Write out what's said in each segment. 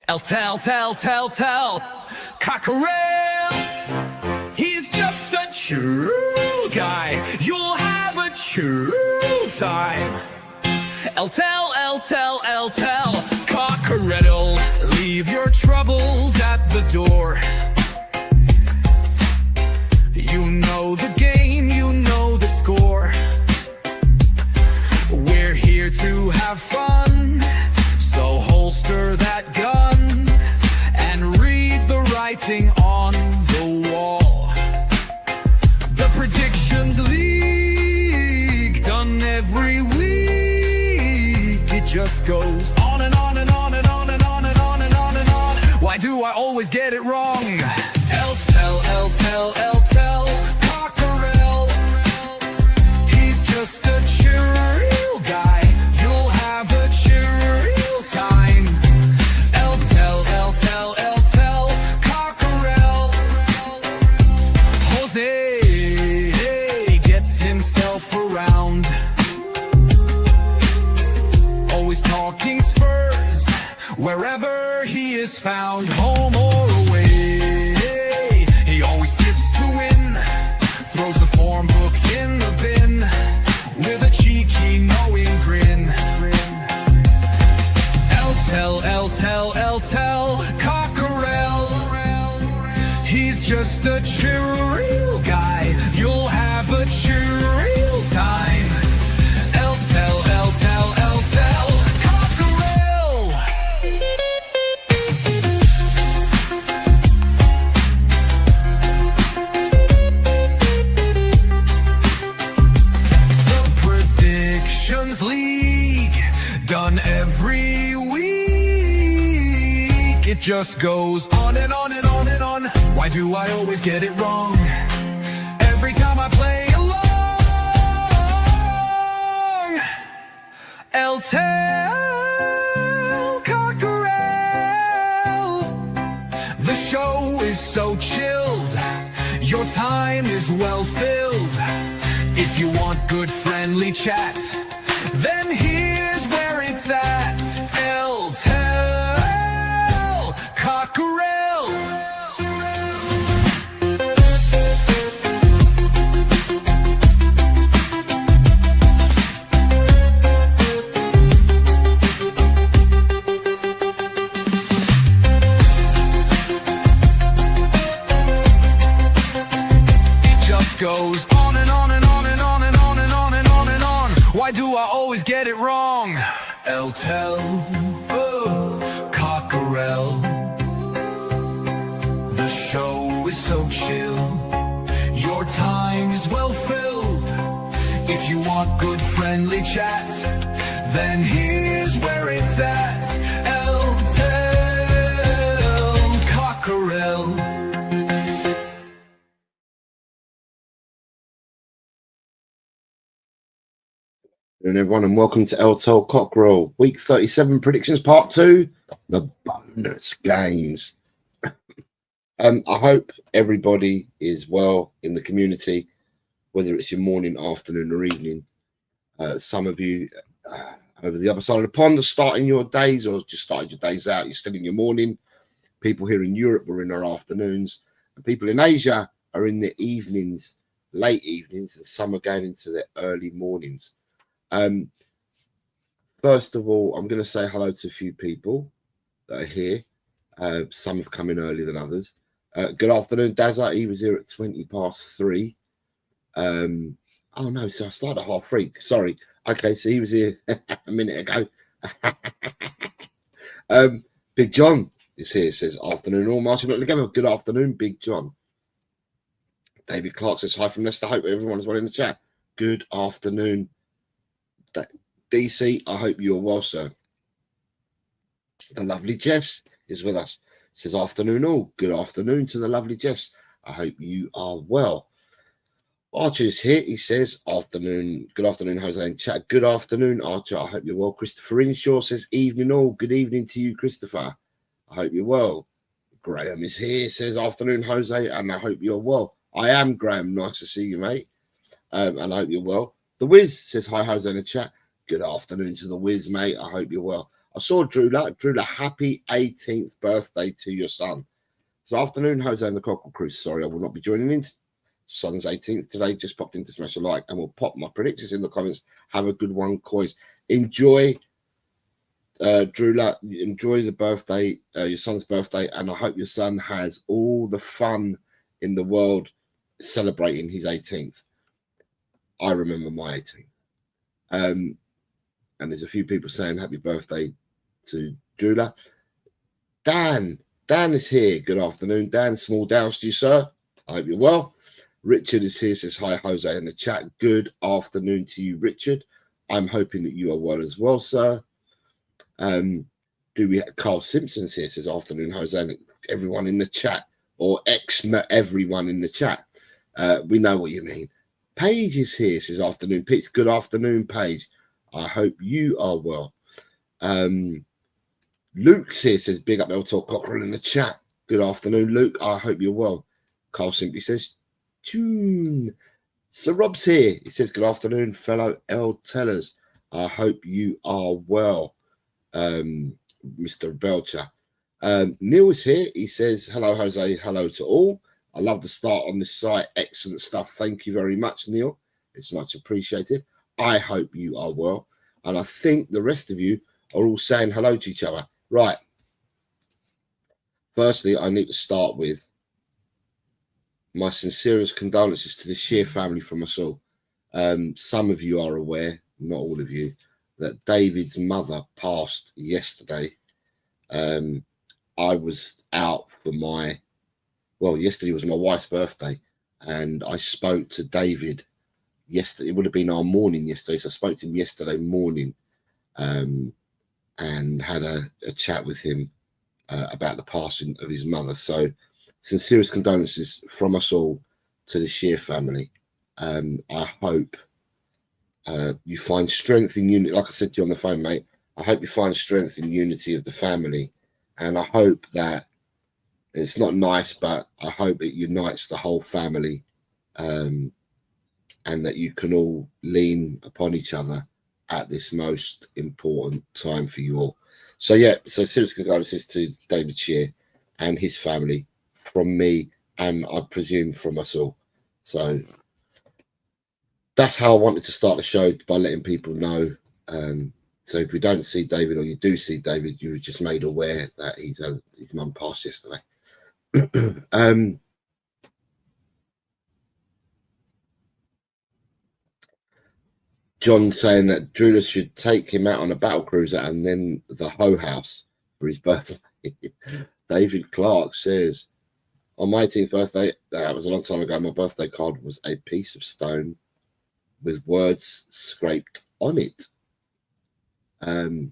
Tell, Cockerel. He's just a chill guy. You'll have a chill time. Tell, Cockerel. Leave your troubles at the door. You know the game, you know the score. We're here to have fun, so holster that gun and read the writing on the wall. The predictions league, done every week. It just goes on and on and on and on and on and on and on and on. Why do I always get it wrong? Tell, Cockerel. He's just a chill guy. You'll have a chill time. Tell, Cockerel. Jose gets himself around, always talking Spurs wherever he is found, home or away. He always tips to win, throws the form book in the bin with a cheeky knowing grin. Tell, Cockerel. He's just a chill guy. You'll have a chill time. Tell, Cockerel. The predictions league, done every week. It just goes on and on and on and on. Why do I always get it wrong every time I play along? Tell, Cockerel. The show is so chilled, your time is well filled. If you want good friendly chat, then here's where it's at. Tell, Cockerel. It just goes on and on and on and on and on and on and on and on. Why do I always get it wrong? Tell, Cockerel. The show is so chill, your time is well filled. If you want good friendly chat, then here's where it's at. Tell, Cockerel. And everyone, and welcome to Tell Cockerel, week 37 predictions part 2, the bonus games. I hope everybody is well in the community, whether it's your morning, afternoon or evening. Some of you over the other side of the pond are starting your days or just started your days out. You're still in your morning. People here in Europe are in their afternoons. And people in Asia are in the evenings, late evenings, and some are going into their early mornings. First of all, I'm going to say hello to a few people that are here. Some have come in earlier than others. Good afternoon, Dazza. He was here at 3:20. Oh no, so I started at 3:30. Sorry. Okay, so he was here a minute ago. Big John is here. Says afternoon, all Martin. Together. Good afternoon, Big John. David Clark says hi from Leicester. Hope everyone is well in the chat. Good afternoon. DC, I hope you're well, sir. The lovely Jess is with us. Says afternoon all. Good afternoon to the lovely Jess. I hope you are well. Archer's here. He says afternoon. Good afternoon, Jose in chat. Good afternoon, Archer. I hope you're well. Christopher Inshaw says evening all. Good evening to you, Christopher. I hope you're well. Graham is here. Says afternoon, Jose, and I hope you're well. I am Graham. Nice to see you, mate. And I hope you're well. The Wiz says hi, Jose in the chat. Good afternoon to the Wiz, mate. I hope you're well. I saw Drula. Drula, happy 18th birthday to your son. This afternoon, Jose and the Cockerel Crew. Sorry, I will not be joining in. Son's 18th today. Just popped in to smash a like, and we'll pop my predictions in the comments. Have a good one, Coys. Enjoy, Drula. Enjoy the birthday, your son's birthday, and I hope your son has all the fun in the world celebrating his 18th. I remember my 18th. And there's a few people saying happy birthday to Drula. Dan is here. Good afternoon, Dan. Small downs to you, sir. I hope you're well. Richard is here, says hi, Jose, in the chat. Good afternoon to you, Richard. I'm hoping that you are well as well, sir. Carl Simpson's here, says afternoon, Jose, and everyone in the chat, or everyone in the chat. We know what you mean. Paige is here, says afternoon, Pete. Good afternoon, Paige. I hope you are well. Luke's here, says big up Eltor Cockerel in the chat. Good afternoon, Luke. I hope you're well. Carl simply says, tune. Sir Rob's here. He says, good afternoon, fellow L tellers. I hope you are well, Mr. Belcher. Neil is here. He says, hello, Jose. Hello to all. I love the start on this site. Excellent stuff. Thank you very much, Neil. It's much appreciated. I hope you are well. And I think the rest of you are all saying hello to each other. Right. Firstly, I need to start with my sincerest condolences to the Shear family from us all. Some of you are aware, not all of you, that David's mother passed yesterday. I was out for yesterday was my wife's birthday, and I spoke to David yesterday. It would have been our morning yesterday, so I spoke to him yesterday morning, and had a chat with him about the passing of his mother. So sincerest condolences from us all to the Shear family. I hope you find strength in unity. Like I said to you on the phone, mate, I hope you find strength in unity of the family. And I hope that it's not nice, but I hope it unites the whole family, and that you can all lean upon each other at this most important time for you all. So yeah, so serious condolences to David Shear and his family from me, and I presume from us all. So that's how I wanted to start the show, by letting people know. So if we don't see David, or you do see David, you were just made aware that his mum passed yesterday. John saying that Drula should take him out on a battle cruiser and then the Hoe House for his birthday. David Clark says, on my 18th birthday, that was a long time ago, my birthday card was a piece of stone with words scraped on it. Dan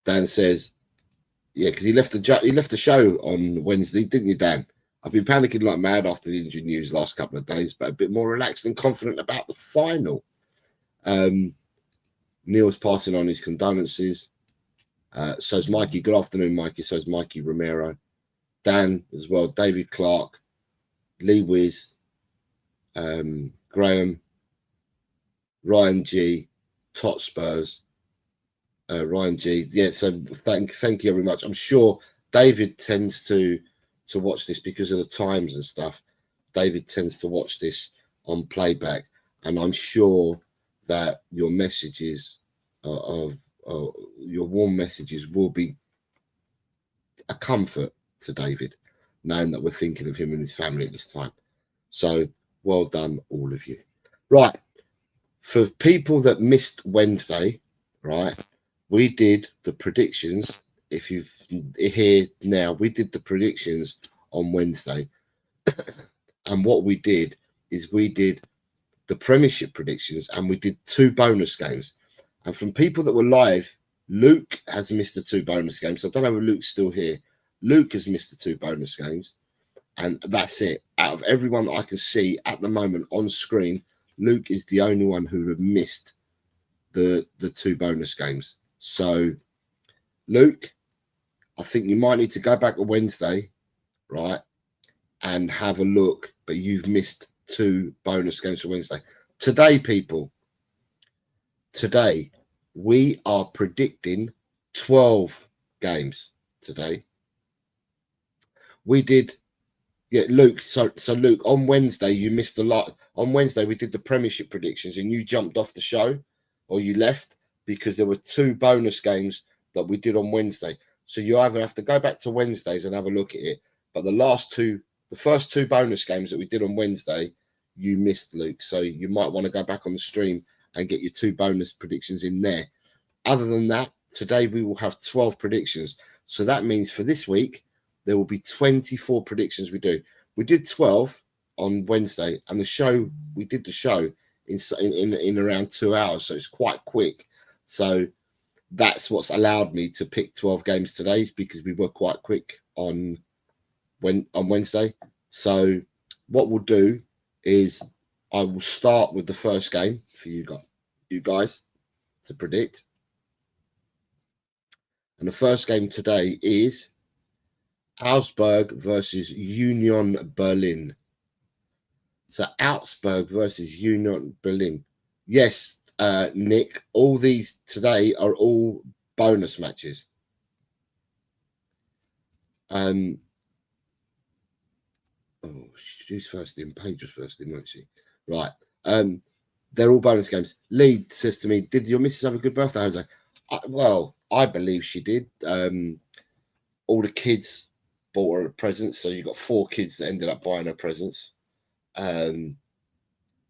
says, yeah, because he left the show on Wednesday, didn't you, Dan? I've been panicking like mad after the injury news last couple of days, but a bit more relaxed and confident about the final. Neil's passing on his condolences. So's Mikey. Good afternoon, Mikey. So's Mikey Romero. Dan as well. David Clark. Lee Wiz. Graham. Ryan G. Tot Spurs. Ryan G. Yeah, so thank you very much. I'm sure David tends to watch this because of the times and stuff. David tends to watch this on playback, and I'm sure that your messages your warm messages will be a comfort to David, knowing that we're thinking of him and his family at this time. So well done, all of you. Right, for people that missed Wednesday, right, we did the predictions. If you've here now, we did the predictions on Wednesday. And what we did is we did the Premiership predictions, and we did 2 bonus games. And from people that were live, Luke has missed the 2 bonus games. So I don't know if Luke's still here. Luke has missed the 2 bonus games. And that's it. Out of everyone that I can see at the moment on screen, Luke is the only one who have missed the 2 bonus games. So, Luke, I think you might need to go back to Wednesday, right, and have a look. But you've missed 2 bonus games for Wednesday. Today, people, we are predicting 12 games today. We did, yeah, Luke. So Luke, on Wednesday you missed a lot. On Wednesday we did the Premiership predictions, and you jumped off the show, or you left because there were 2 bonus games that we did on Wednesday. So you either have to go back to Wednesdays and have a look at it. But the first 2 bonus games that we did on Wednesday, you missed, Luke. So you might want to go back on the stream and get your 2 bonus predictions in there. Other than that, today we will have 12 predictions. So that means for this week, there will be 24 predictions we do. We did 12 on Wednesday, and we did the show in around 2 hours, so it's quite quick. So that's what's allowed me to pick 12 games today, because we were quite quick on Wednesday. So what we'll do is I will start with the first game for you guys to predict. And the first game today is Augsburg versus Union Berlin. So Augsburg versus Union Berlin. Yes, Nick, all these today are all bonus matches. Oh, she's first in. Paige was first in, wasn't she? Right. They're all bonus games. Lee says to me, "Did your missus have a good birthday, Jose?" Well, I believe she did. All the kids bought her a present, so you got 4 kids that ended up buying her presents.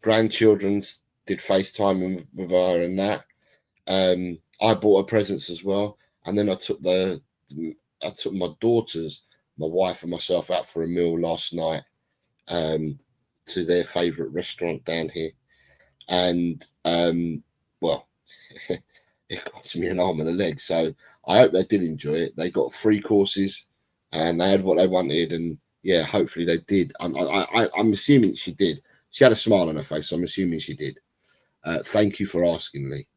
Grandchildren did FaceTime with her and that. I bought her presents as well, and then I took my daughters, my wife and myself out for a meal last night to their favourite restaurant down here, and well, it cost me an arm and a leg, so I hope they did enjoy it. They got 3 courses and they had what they wanted, and yeah, hopefully they did. I'm assuming she did. She had a smile on her face, so I'm assuming she did. Thank you for asking, Lee.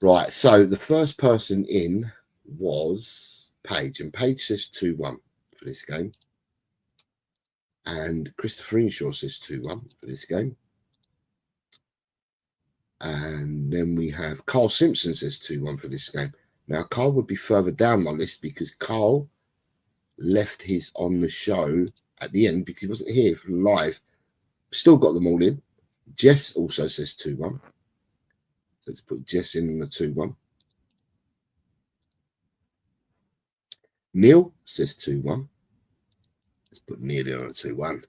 Right, so the first person in was Paige, and Paige says 2-1 for this game. And Christopher Inshaw says 2-1 for this game. And then we have Carl Simpson says 2-1 for this game. Now, Carl would be further down my list because Carl left his on the show at the end because he wasn't here for live. Still got them all in. Jess also says 2-1. Let's put Jess in on the 2-1. Neil says 2-1. Let's put Neil in on a 2-1.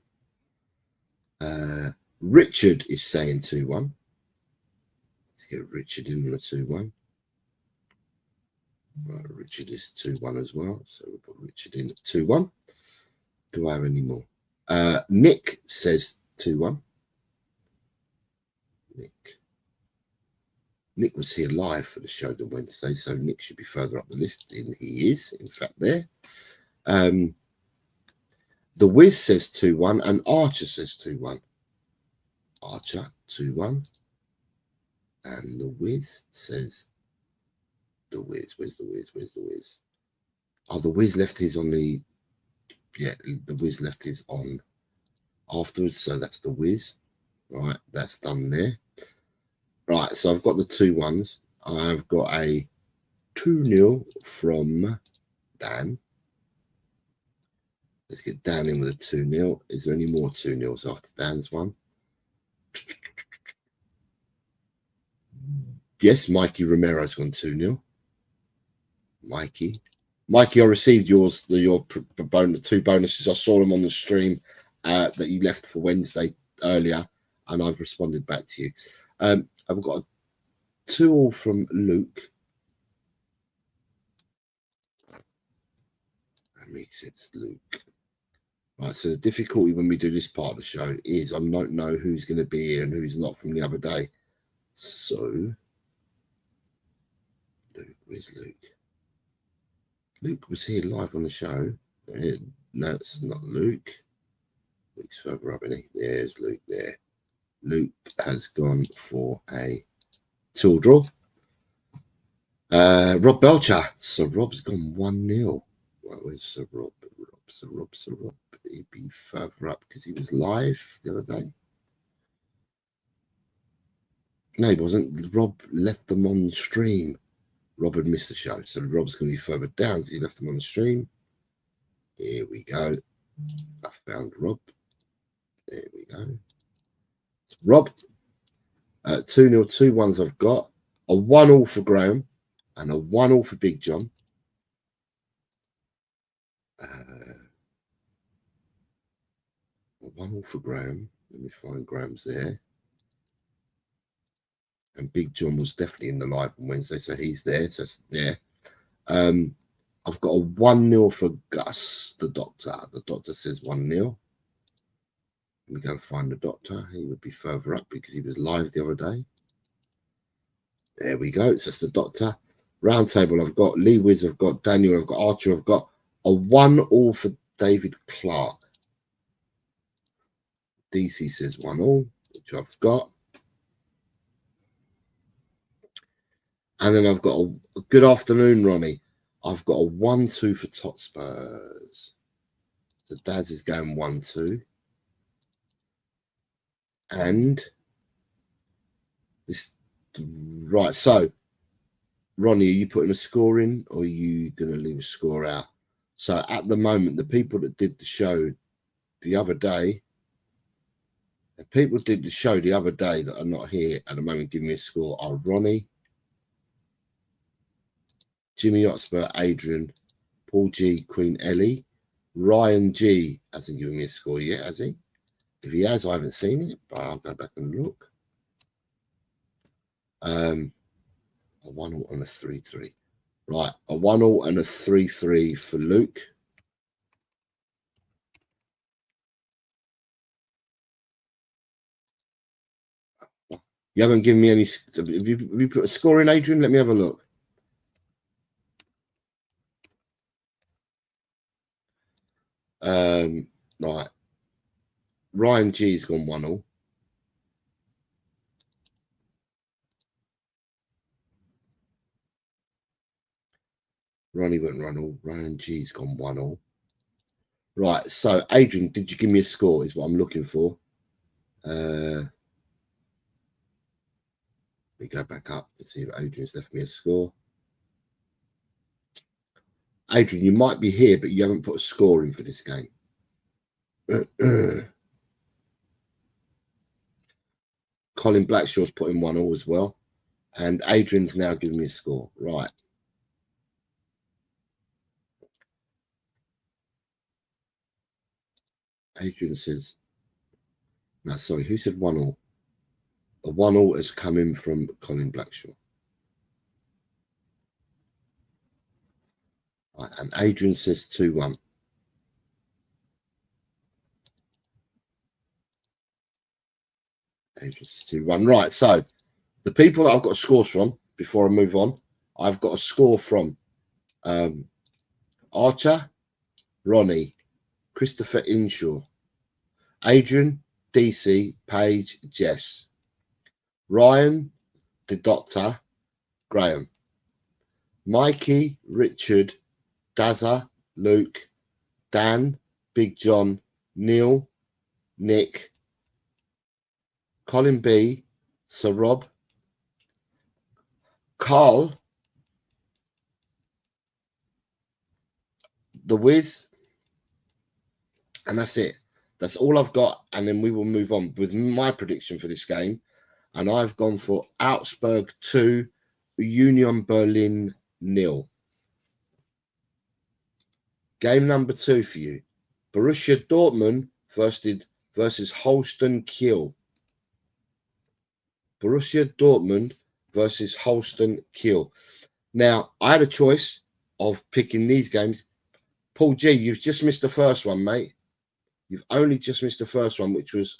Richard is saying 2-1. Let's get Richard in on a 2-1. Right, Richard is 2-1 as well. So we'll put Richard in at 2-1. Do I have any more? Nick says 2-1. Nick was here live for the show the Wednesday, so Nick should be further up the list. And he is, in fact, there. The Wiz says 2-1, and Archer says 2-1. Archer 2-1, and the Wiz says the Wiz. Where's the Wiz? Where's the Wiz? Oh, the Wiz left his on the. Yeah, the Wiz left his on afterwards, so that's the Wiz. Right, that's done there. Right, so I've got the 2-1s. I've got a 2-0 from Dan. Let's get Dan in with a 2-0. Is there any more 2-0s after Dan's one? Yes, Mikey Romero's gone 2-0. Mikey, I received your 2 bonuses. I saw them on the stream that you left for Wednesday earlier, and I've responded back to you. I've got a 2-2 from Luke. That makes sense, Luke. Right, so the difficulty when we do this part of the show is I don't know who's going to be here and who's not from the other day. So, Luke, where's Luke? Luke was here live on the show. No, it's not Luke. Luke's further up, isn't he? There's Luke there. Luke has gone for a 2 draw. Rob Belcher. So Rob's gone 1-0. Right, where's Sir Rob? Sir Rob. He'd be further up because he was live the other day. No, he wasn't. Rob left them on stream. Rob had missed the show, so Rob's going to be further down because he left them on the stream. Here we go. I found Rob. There we go. Rob. 2-0, 2-1s I've got. A 1-1 for Graham and a 1-1 for Big John. A 1-1 for Graham. Let me find Graham's there. And Big John was definitely in the live on Wednesday, so he's there. So it's there. I've got a 1-0 for Gus, the doctor. The doctor says 1-0. Let me go and find the doctor. He would be further up because he was live the other day. There we go. It's just the doctor. Round table, I've got Lee Wiz, I've got Daniel, I've got Archer, I've got a 1-1 for David Clark. DC says 1-1, which I've got. And then I've got a good afternoon, Ronnie. I've got a 1-2 for Tot Spurs. So Dad's is going 1-2. And this, right, so Ronnie, are you putting a score in or are you going to leave a score out? So at the moment, the people that did the show the other day, that are not here at the moment giving me a score are Ronnie, Jimmy Hotspur, Adrian, Paul G, Queen Ellie, Ryan G hasn't given me a score yet, has he? If he has, I haven't seen it, but I'll go back and look. A 1-0 and a 3-3. Right, a 1-0 and a 3-3 for Luke. You haven't given me any. Have you put a score in, Adrian? Let me have a look. Right. Ryan G's gone 1-0. Ronnie went 1-0. Ryan G's gone 1-0. Right. So, Adrian, did you give me a score? Is what I'm looking for. We go back up to see if Adrian's left me a score. Adrian, you might be here, but you haven't put a score in for this game. Colin Blackshaw's put in 1-0 as well. And Adrian's now giving me a score. Right. Adrian says, no, sorry, who said 1-0? A 1-0 has come in from Colin Blackshaw. Right, and Adrian says 2-1. Adrian says 2-1. Right, so the people that I've got scores from, before I move on, I've got a score from Archer, Ronnie, Christopher Inshaw, Adrian, DC, Paige, Jess, Ryan, the Doctor, Graham, Mikey, Richard, Dazza, Luke, Dan, Big John, Neil, Nick, Colin B, Sir Rob, Carl, The Wiz, and that's it. That's all I've got, and then we will move on with my prediction for this game. And I've gone for Augsburg 2, Union Berlin 0. Game number 2 for you. Borussia Dortmund versus Holstein Kiel. Borussia Dortmund versus Holstein Kiel. Now, I had a choice of picking these games. Paul G, you've just missed the first one, mate. You've only just missed the first one, which was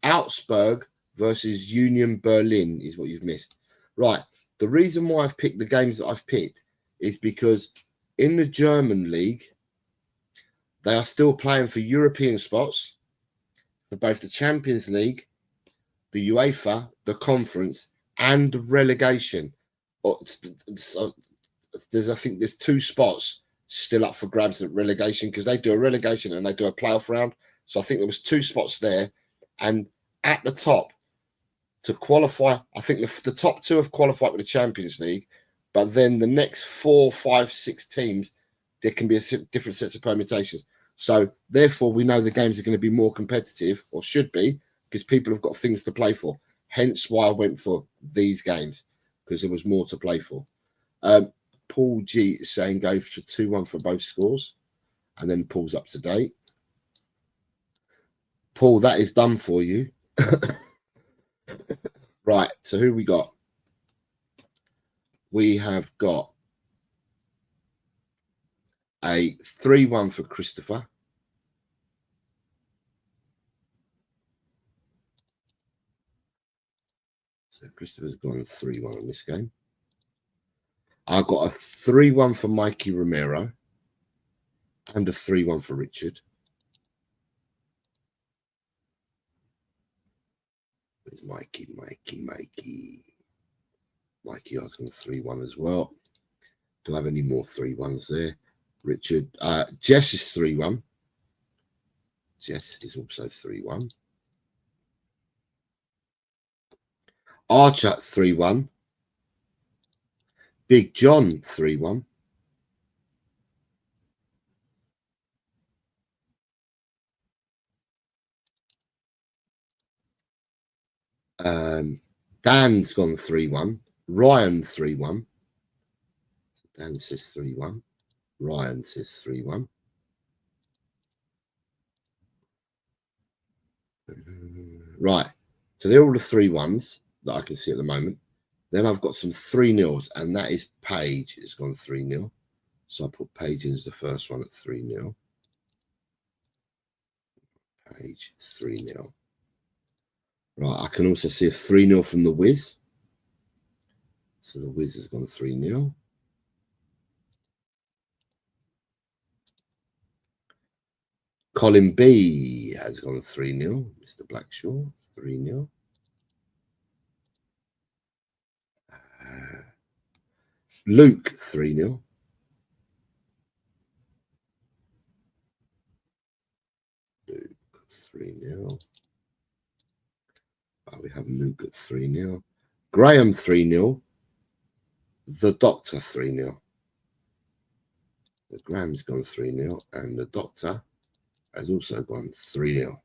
Augsburg versus Union Berlin is what you've missed. Right. The reason why I've picked the games that I've picked is because in the German league, they are still playing for European spots for both the Champions League, the UEFA, the conference, and relegation. So I think there's 2 spots still up for grabs at relegation because they do a relegation and they do a playoff round. So I think there was 2 spots there. And at the top, to qualify. I think the top 2 have qualified for the Champions League, but then the next 4, 5, 6 teams, there can be different sets of permutations. So therefore, we know the games are going to be more competitive, or should be, because people have got things to play for. Hence why I went for these games, because there was more to play for. Paul G is saying go for 2-1 for both scores, and then Paul's up to date. Paul, that is done for you. Right, so who we got? We have got a 3-1 for Christopher. So Christopher's gone 3-1 on this game. I got a 3-1 for Mikey Romero and a 3-1 for Richard. Where's Mikey? Mikey, I was going 3-1 as well. Do I have any more 3-1s there? Richard. Jess is 3-1. Jess is also 3-1. Archer 3-1. Big John 3-1. Dan's gone 3-1. Ryan 3-1. Dan says 3-1. Ryan says 3-1. Right. So they're all the 3-1s that I can see at the moment. Then I've got some 3-0s, and that is Paige. It's gone 3-0. So I put Paige in as the first one at 3-0. Paige 3-0. Right, I can also see a 3-0 from the Wiz. So the Wiz has gone 3-0. Colin B has gone 3-0. Mr. Blackshaw, 3-0. Luke, 3-0. Luke, 3-0. We have Luke at 3-0. Graham, 3-0. The Doctor, 3-0. The Graham's gone 3-0, and the Doctor has also gone 3-0.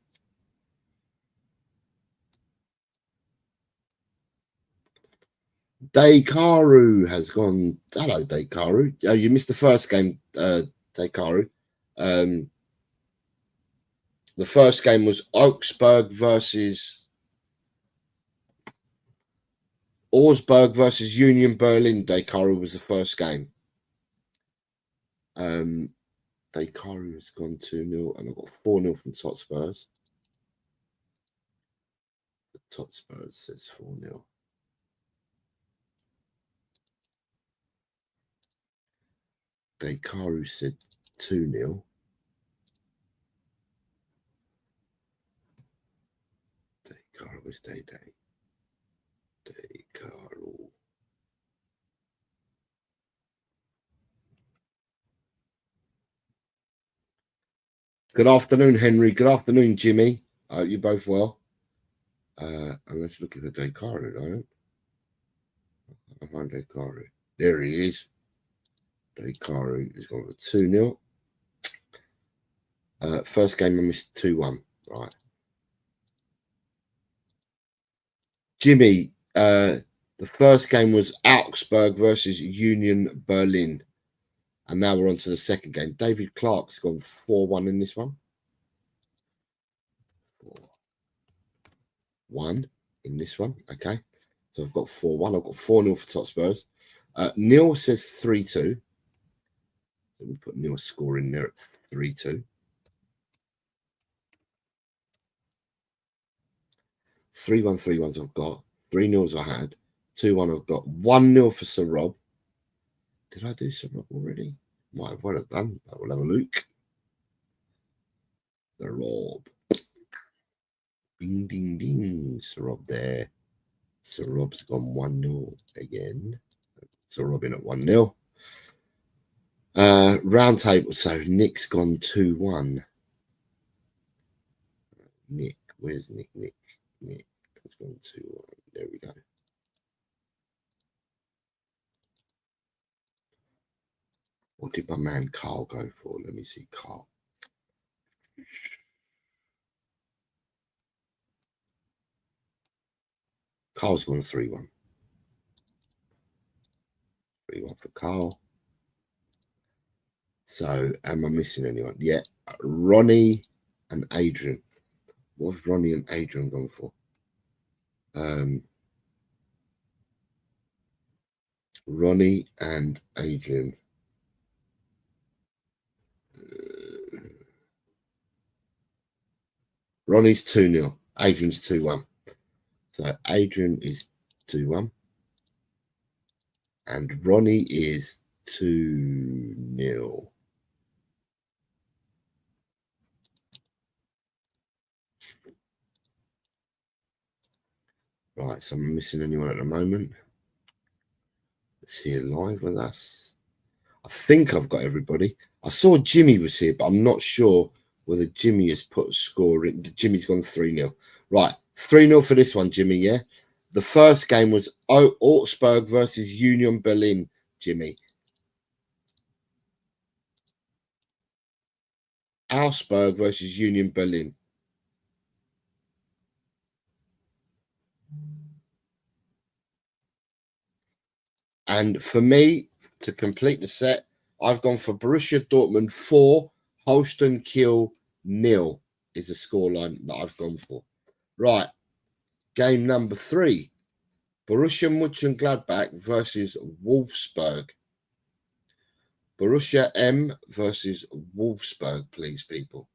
Daykaru has gone. Hello, Daykaru. Oh, you missed the first game, Daykaru. The first game was Augsburg versus Union Berlin. Daykaru was the first game. Daykaru has gone 2-0, and I've got 4-0 from Totspurs. The Totspurs says 4-0. Daykaru said 2-0. Daykaru was Day. Daykaru. Good afternoon, Henry. Good afternoon, Jimmy. You're both well. And let's look at the Daykaru, don't I find Daykaru. There he is. Daykaru is going for 2-0. First game I missed 2-1. Right. Jimmy, the first game was Augsburg versus Union Berlin. And now we're on to the second game. David Clark's gone 4-1 in this one. 4-1 in this one. Okay. So I've got 4-1. I've got 4-0 for Totspurs. Neil says 3-2. Let me put Neil's score in there at 3-2. 3-1, 3-1s I've got. 3-0s I had. 2-1 I've got. 1-0 for Sir Rob. Did I do Sir Rob already? Might have well have done. I will have a look. The Rob. Ding, ding, ding. Sir Rob there. Sir Rob's gone 1-0 again. Sir Rob in at 1-0. Round table. So Nick's gone 2-1. Nick. Where's Nick? Nick. It's gone to there we go. What did my man Carl go for? Let me see, Carl. Carl's gone 3-1. 3-1 for Carl. So, am I missing anyone? Yeah, Ronnie and Adrian. What have Ronnie and Adrian gone for? Ronnie and Adrian. Ronnie's 2-0. Adrian's 2-1. So Adrian is 2-1. And Ronnie is 2-0. Right, so I'm missing anyone at the moment. That's here live with us. I think I've got everybody. I saw Jimmy was here, but I'm not sure whether Jimmy has put a score in. Jimmy's gone 3-0. Right, 3-0 for this one, Jimmy, yeah? The first game was Augsburg versus Union Berlin, Jimmy. Augsburg versus Union Berlin. And for me, to complete the set, I've gone for Borussia Dortmund 4, Holstein Kiel 0 is the scoreline that I've gone for. Right, game number 3, Borussia Mönchengladbach versus Wolfsburg. Borussia M versus Wolfsburg, please, people.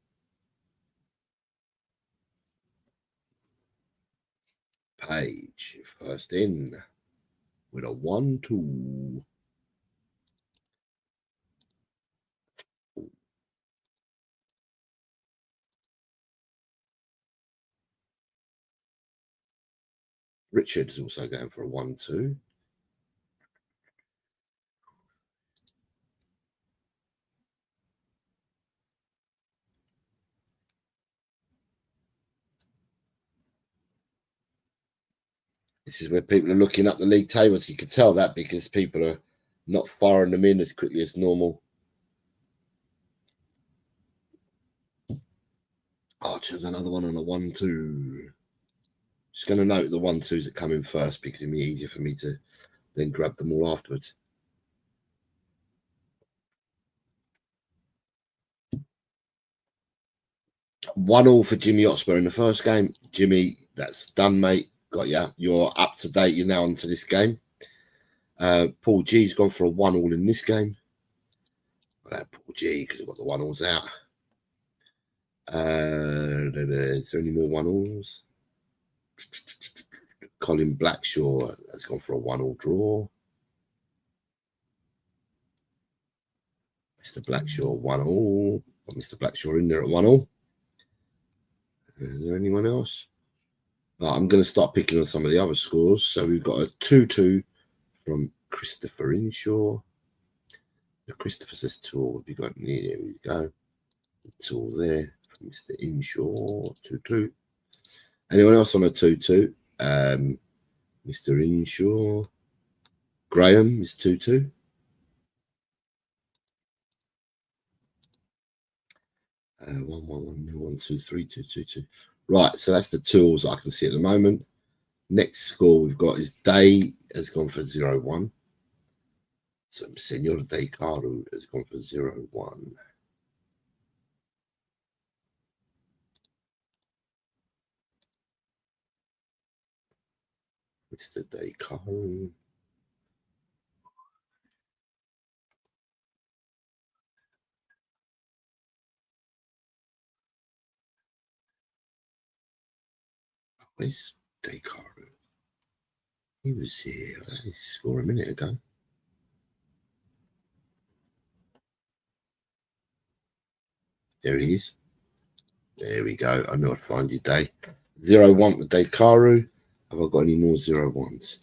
Page, first in with a 1-2. Richard is also going for a 1-2. This is where people are looking up the league tables. You can tell that because people are not firing them in as quickly as normal. Archer's another one on a 1-2. Just going to note the 1-2s that come in first because it'll be easier for me to then grab them all afterwards. One all for Jimmy Hotspur in the first game. Jimmy, that's done, mate. Got ya. You're up to date. You're now onto this game. Paul G's gone for a 1-all in this game. That Paul G because I've got the 1-alls out. Is there any more 1-alls? Colin Blackshaw has gone for a 1-all draw. Mr. Blackshaw 1-all. Got Mr. Blackshaw in there at 1-all. Is there anyone else? I'm going to start picking on some of the other scores. So we've got a 2-2 from Christopher Inshaw. Christopher says 2-all. What have you got? There we go. 2-all there from Mr. Inshaw. 2-2. Anyone else on a 2-2? Mr. Inshaw. Graham is 2-2. One, 1, 2, 3, 2, 2, 2. Right, so that's the 2-alls I can see at the moment. Next score we've got is Day has gone for 0-1. So Senor De Caru has gone for 0-1. Mr. De Caru. Where's De Caru? He was here. He scored a minute ago. There he is. There we go. I know I'd find you, Day. 0-1 with De Caru. Have I got any more 0-1s?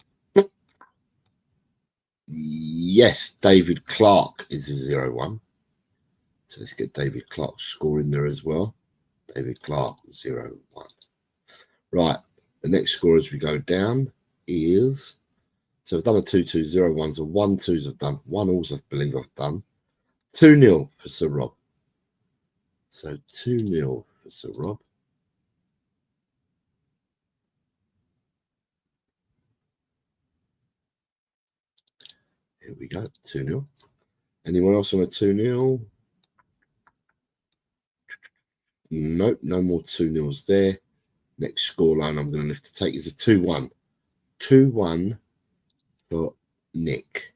Yes, David Clark is a 0-1. So let's get David Clark's score in there as well. David Clark, 0-1. Right, The next score as we go down is, so I've done a 2-2, 0-1s, and 1-2s I've done. 1-alls I believe I've done. 2-0 for Sir Rob. So 2-0 for Sir Rob. Here we go, 2-0. Anyone else on a 2-0? Nope, no more 2-0s there. Next scoreline I'm going to have to take is a 2-1. 2-1 for Nick.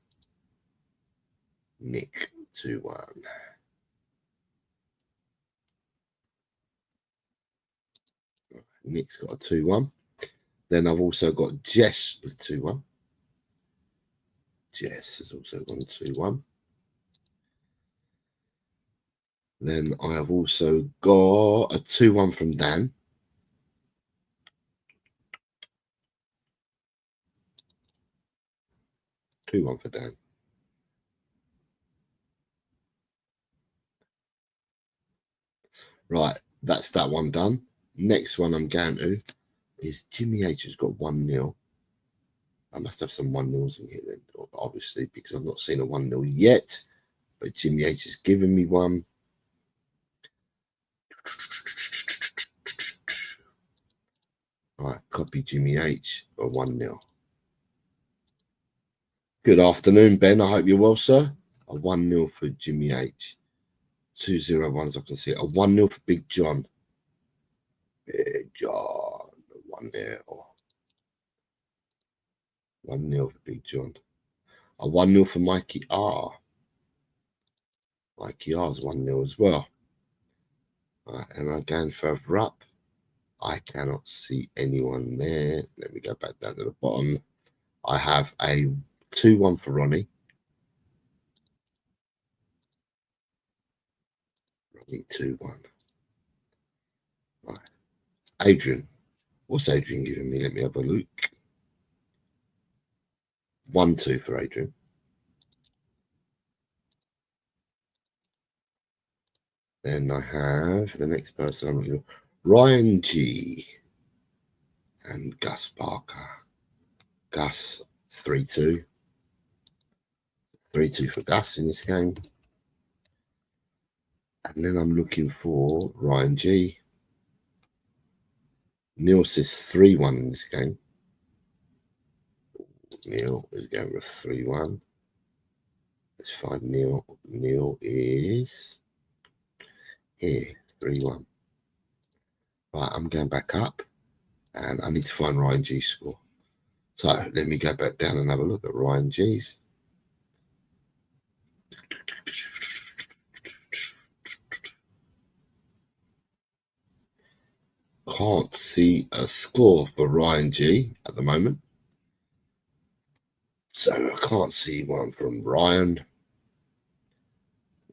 Nick, 2-1. Nick's got a 2-1. Then I've also got Jess with 2-1. Jess has also gone 2-1. Then I have also got a 2-1 from Dan. Two one for Dan. Right, that's that one done. Next one I'm going to is Jimmy H has got 1-0. I must have some 1-0s in here then, obviously, because I've not seen a 1-0 yet. But Jimmy H has given me one. Right, copy Jimmy H for 1-0. Good afternoon, Ben. I hope you're well, sir. A 1-0 for Jimmy H. 2-0-1s, I can see it. A 1-0 for Big John. Big John. 1-0. 1-0 for Big John. A 1-0 for Mikey R. Mikey R's 1-0 as well. Right, and again, further up, I cannot see anyone there. Let me go back down to the bottom. I have a 2-1 for Ronnie. Ronnie 2-1. Right. Adrian. What's Adrian giving me? Let me have a look. 1-2 for Adrian. Then I have the next person I'm looking for, Ryan G. And Gus Parker. Gus 3-2. 3-2 for Gus in this game. And then I'm looking for Ryan G. Neil says 3-1 in this game. Neil is going with 3-1. Let's find Neil. Neil is here, 3-1. Right, I'm going back up and I need to find Ryan G's score. So let me go back down and have a look at Ryan G's. Can't see a score for Ryan G at the moment. So I can't see one from Ryan.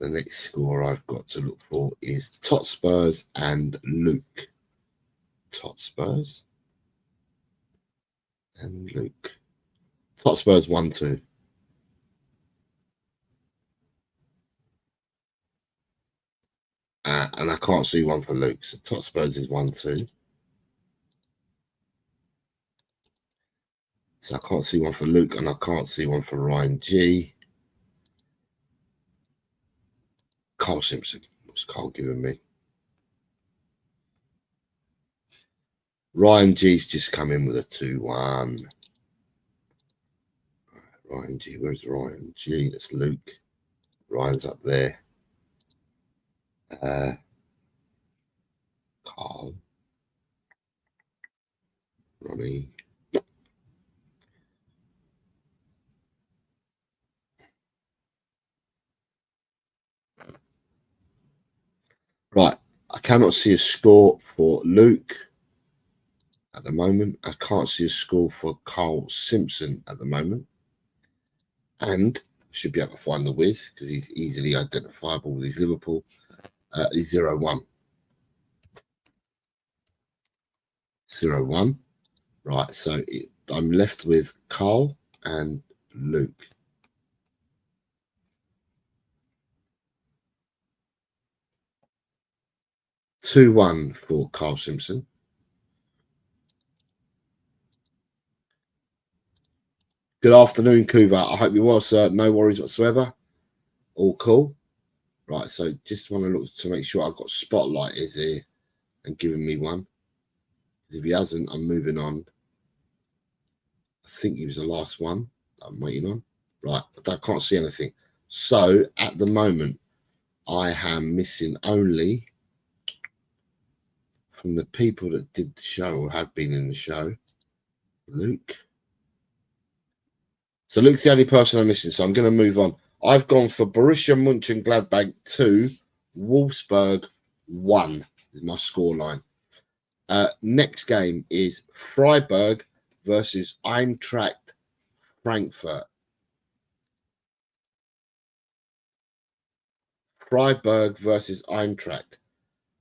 The next score I've got to look for is Tot Spurs and Luke. Tot Spurs and Luke. Tot Spurs 1-2. And I can't see one for Luke. So Tot Spurs is 1-2. So I can't see one for Luke and I can't see one for Ryan G. Carl Simpson. What's Carl giving me? Ryan G's just come in with a 2-1. Ryan G. Where's Ryan G? That's Luke. Ryan's up there. Carl. Ronnie. Right. I cannot see a score for Luke at the moment. I can't see a score for Carl Simpson at the moment. And should be able to find the Wiz because he's easily identifiable with his Liverpool. He's 0-1. 0-1. Right, so I'm left with Carl and Luke. Two-one for Carl Simpson. Good afternoon, Kuva. I hope you're well, sir. No worries whatsoever. All cool. Right, so just want to look to make sure I've got Spotlight is here and giving me one. If he hasn't, I'm moving on. I think he was the last one I'm waiting on. Right, I can't see anything. So at the moment, I am missing only from the people that did the show or have been in the show, Luke. So Luke's the only person I'm missing. So I'm going to move on. I've gone for Borussia Mönchengladbach 2, Wolfsburg 1 is my scoreline. Next game is Freiburg versus Eintracht Frankfurt. Freiburg versus Eintracht.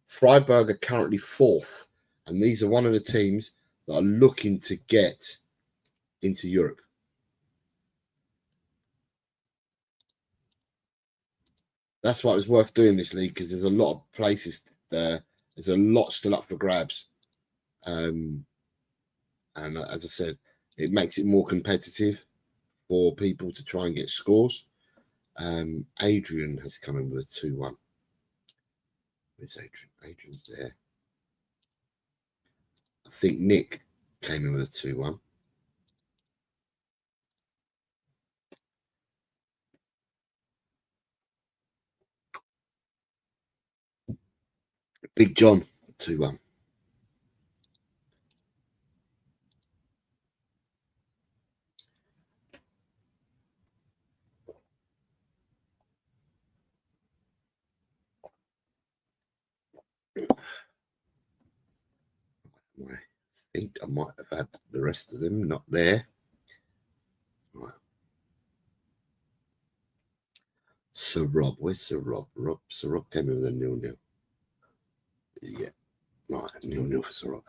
Freiburg are currently 4th, and these are one of the teams that are looking to get into Europe. That's why it was worth doing this league, because there's a lot of places there. There's a lot still up for grabs. And as I said, it makes it more competitive for people to try and get scores. Adrian has come in with a 2-1. Where's Adrian? Adrian's there. I think Nick came in with a 2-1. Big John, 2-1. I think I might have had the rest of them not there. Right. Sir Rob, where's Sir Rob? Sir Rob came in with a 0-0. Yeah, right, 0-0 for Sir Rob.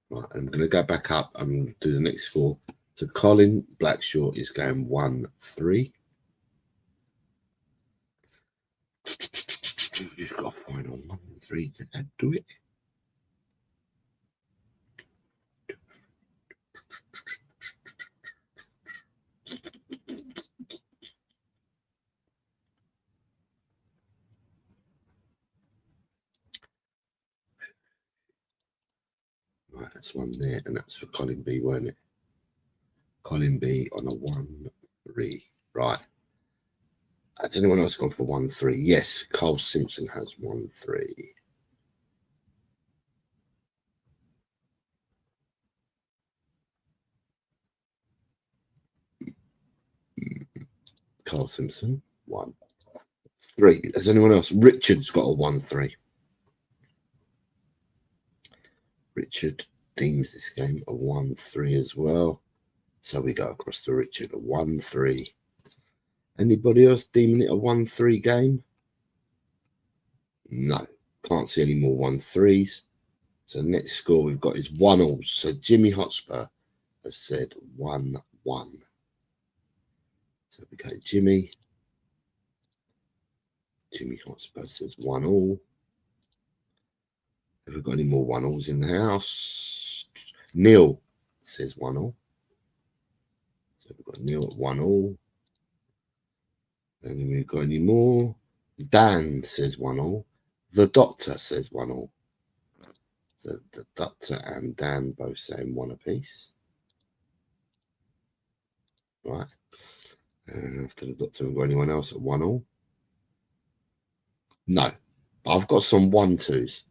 Right, I'm going to go back up and do the next score. So Colin Blackshaw is going 1-3. You've got to find on 1-3 to add to it. Right, that's one there, and that's for Colin B, weren't it? Colin B on a 1-3. Right. Has anyone else gone for 1-3? Yes, Carl Simpson has 1-3. Carl Simpson, 1-3. Has anyone else? Richard's got a 1-3. Richard deems this game a 1-3 as well. So we go across to Richard, a 1-3. Anybody else deeming it a 1-3 game? No, can't see any more 1-3s. So next score we've got is 1-1. So Jimmy Hotspur has said 1-1. So we go Jimmy. Jimmy Hotspur says 1-1. Have we got any more 1-1s in the house? Neil says 1-1. So we've got Neil at 1-1. And then we've got any more. Dan says 1-1. The Doctor says 1-1. The Doctor and Dan both saying 1 apiece. Right. And after the Doctor, we've got anyone else at 1-1? No. But I've got some 1-2s.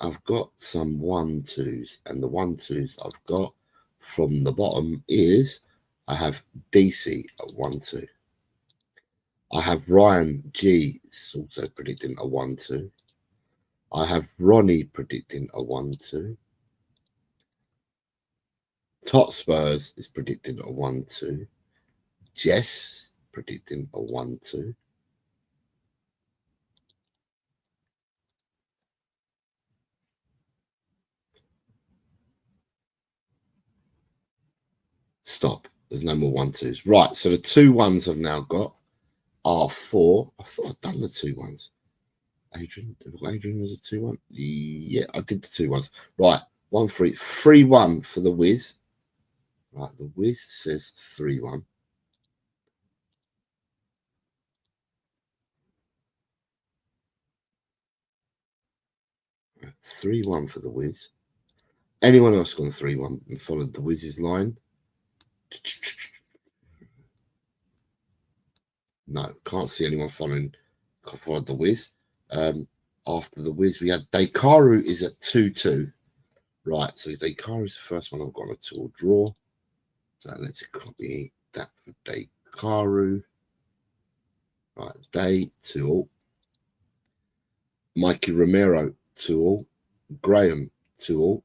I've got some 1-2s, and the 1-2s I've got from the bottom is I have DC at 1-2. I have Ryan G also predicting a 1-2. I have Ronnie predicting a 1-2. Tot Spurs is predicting a 1-2. Jess predicting a 1-2. Stop. There's no more 1-2s. Right. So the 2-1s I've now got are 4. I thought I'd done the 2-1s. Adrian was a 2-1. Yeah, I did the 2-1s. Right. 1-3, 3-1 for the Wiz. Right, the Wiz says 3-1. Right, 3-1 for the Wiz. Anyone else gone 3-1 and followed the Wiz's line? No, can't see anyone followed the Wiz. After the Wiz, we had Dekaru is at 2-2. Right, so Dekaru is the first one I've got on a 2 draw. So let's copy that for Dekaru. Right, Day 2-all. Mikey Romero 2-all. Graham 2-all.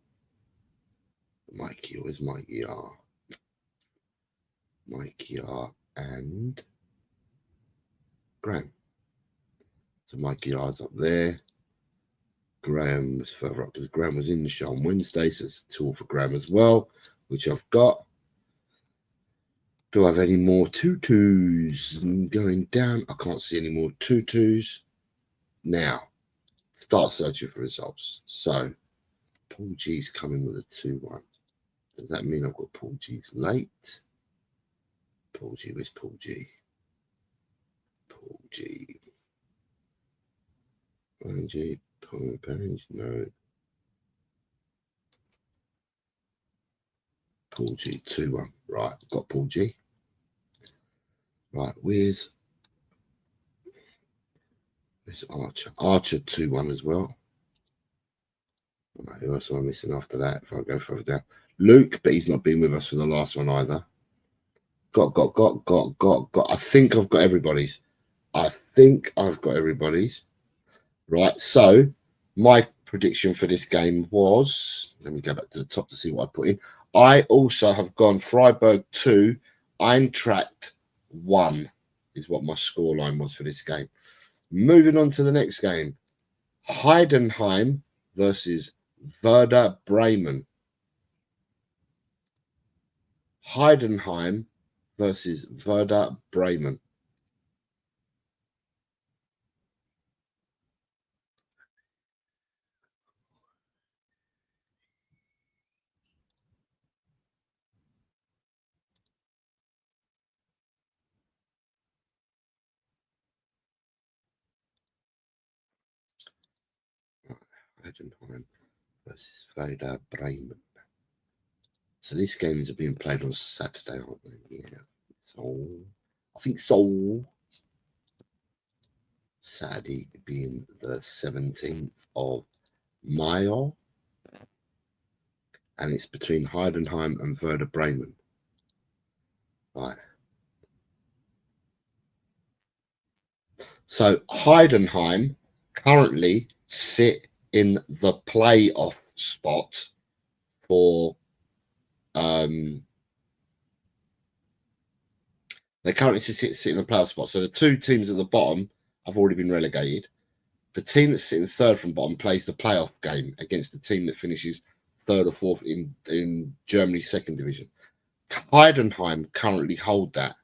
Mikey, where's Mikey R? Mikey R and Graham. So Mikey R's up there. Graham was further up because Graham was in the show on Wednesday, so it's a 2-all for Graham as well, which I've got. Do I have any more 2-2s going down? I can't see any more 2-2s. Now, start searching for results. So, Paul G's coming with a 2-1. Does that mean I've got Paul G's late? Paul G, where's Paul G? Paul G. Paul G, Paul Page, no. Paul G, 2-1. Right, got Paul G. Right, where's Archer? Archer 2-1 as well. Right, who else am I missing after that? If I go further down, Luke, but he's not been with us for the last one either. Got. I think I've got everybody's. Right, so my prediction for this game was, let me go back to the top to see what I put in. I also have gone Freiburg 2, Eintracht 1 is what my scoreline was for this game. Moving on to the next game. Heidenheim versus Werder Bremen. Heidenheim versus Werder Bremen. Heidenheim versus Werder Bremen. So these games are being played on Saturday, aren't they? Yeah. So I think so. Saturday being the 17th of May, and it's between Heidenheim and Werder Bremen. Right. So Heidenheim currently sit in the playoff spot for they currently sit in the playoff spot. So the two teams at the bottom have already been relegated. The team that's sitting third from bottom plays the playoff game against the team that finishes third or fourth in Germany's second division. Heidenheim currently hold that,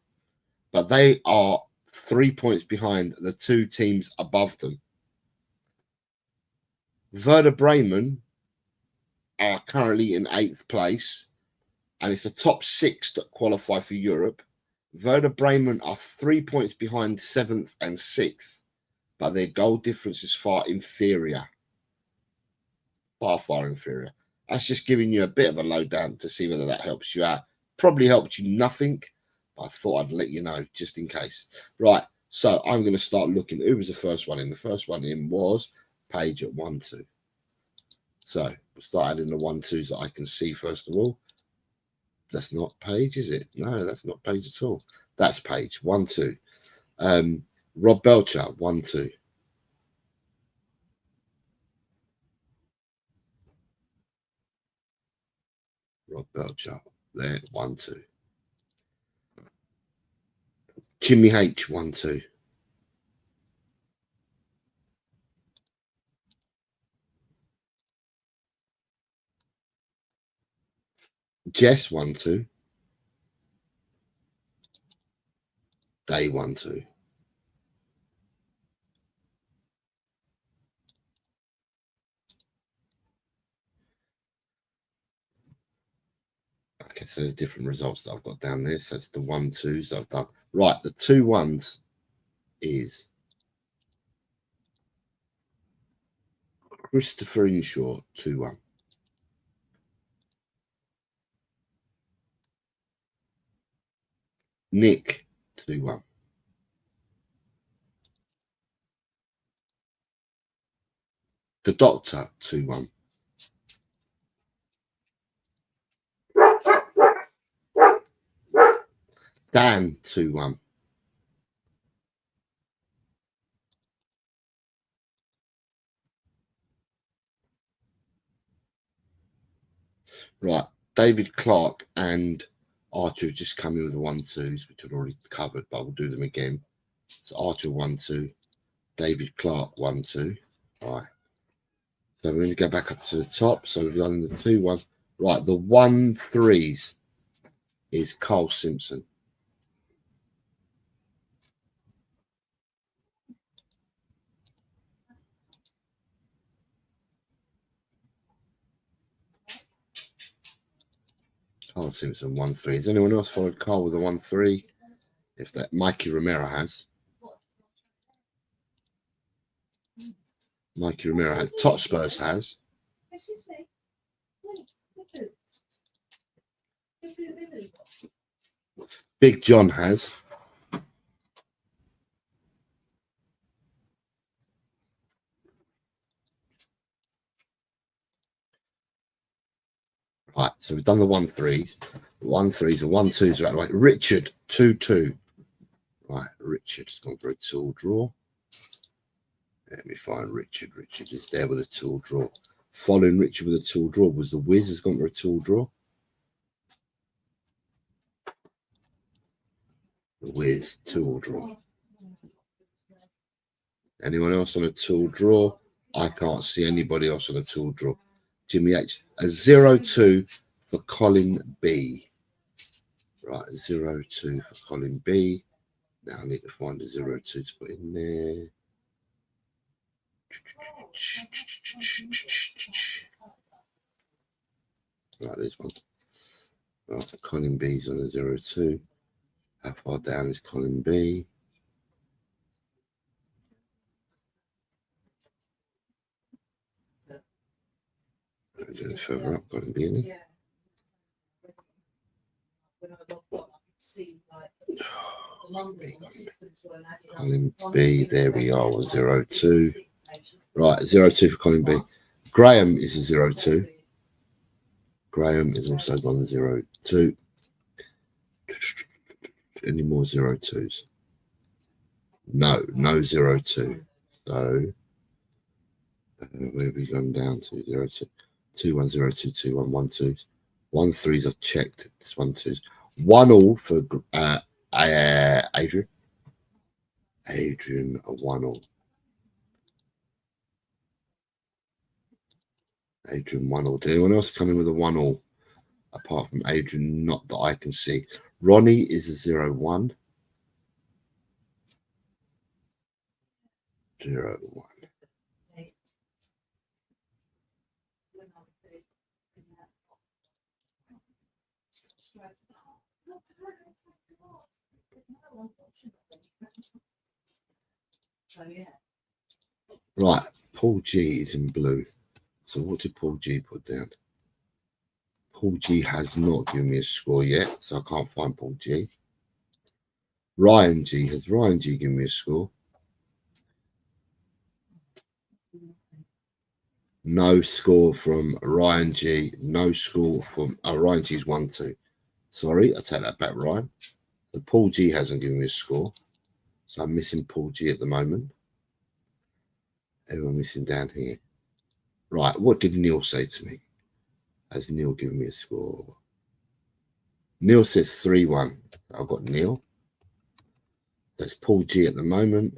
but they are 3 points behind the two teams above them. Werder Bremen are currently in 8th place, and it's the top 6 that qualify for Europe. Werder Bremen are 3 points behind 7th and 6th, but their goal difference is far inferior. Far inferior. That's just giving you a bit of a lowdown to see whether that helps you out. Probably helped you nothing, but I thought I'd let you know just in case. Right, so I'm going to start looking. Who was the first one in? The first one in was Page at 1-2. So we'll start adding the 1-2s that I can see first of all. That's not Page, is it? No, that's not Page at all. That's Page, 1-2. Rob Belcher, 1-2. Rob Belcher, there, 1-2. Jimmy H, 1-2. Jess, 1-2. Day, 1-2. Okay, so there's different results that I've got down there. So that's the 1-2s I've done. Right, the 2-1s is Christopher Inshaw, 2-1. Nick, 2-1. The Doctor, 2-1. Dan, 2-1. Right, David Clark and Archer have just come in with the 1-2s, which I've already covered, but we'll do them again. So Archer 1-2, David Clark 1-2. Right. So we're going to go back up to the top. So we've done the 2-1s. Right, the 1-3s is Carl Simpson. Carl Simpson 1-3. Has anyone else followed Carl with a 1-3? If that Mikey Romero has. Mikey Romero has. Top Spurs has. Big John has. Right, so we've done the 1-3s. The 1-3s and 1-2s are out of the way. Richard 2-2. Right, Richard has gone for a tool draw. Let me find Richard. Richard is there with a tool draw. Following Richard with a tool draw was the Wiz has gone for a tool draw. The Wiz tool draw. Anyone else on a tool draw? I can't see anybody else on a tool draw. Jimmy H. A 0-2 for Colin B. Right, 0-2 for Colin B. Now I need to find a 0-2 to put in there. Right, there's one. Right, Colin B's on a 0-2. How far down is Colin B? Further up, Colin B, isn't he? Colin B, there we are, 0-2. Right, 0-2 for Colin B. Graham is a 0-2. Graham is also gone 0-2. Any more 0-2s? No 0-2. So where have we gone down to? 0-2. 2-1, 0-2, 2-1, 1-2s. 1-3s I've checked. It's 1-2s. 1-all for Adrian. Adrian, a 1-all. Adrian 1-all. Did anyone else come in with a 1-all? Apart from Adrian, not that I can see. Ronnie is a 0-1. 0-1. Right, Paul G is in blue. So what did Paul G put down? Paul G has not given me a score yet, so I can't find Paul G. Ryan G, has Ryan G given me a score? No score from Ryan G. No score from Ryan G's 1-2. Sorry, I take that back, Ryan. So Paul G hasn't given me a score. So I'm missing Paul G at the moment. Everyone missing down here. Right, what did Neil say to me? Has Neil given me a score? Neil says 3-1. I've got Neil. That's Paul G at the moment.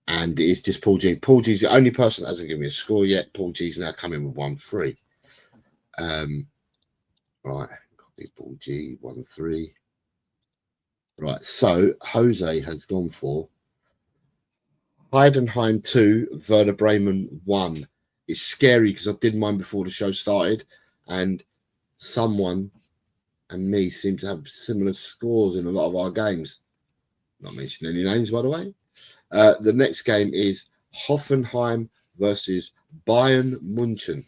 And it's just Paul G. Paul G's the only person that hasn't given me a score yet. Paul G's now coming with 1-3. Right, copy Paul G, 1-3. Right, so Jose has gone for Heidenheim 2, Werder Bremen 1. It's scary because I did mine before the show started, and someone and me seem to have similar scores in a lot of our games. Not mentioning any names, by the way. The next game is Hoffenheim versus Bayern München.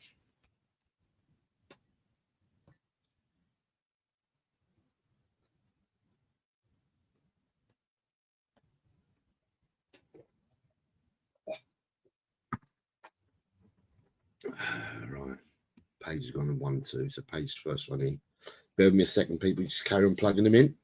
Right, Page has gone on 1-2, so Page's first one in. Bear with me a second, people. Just carry on plugging them in.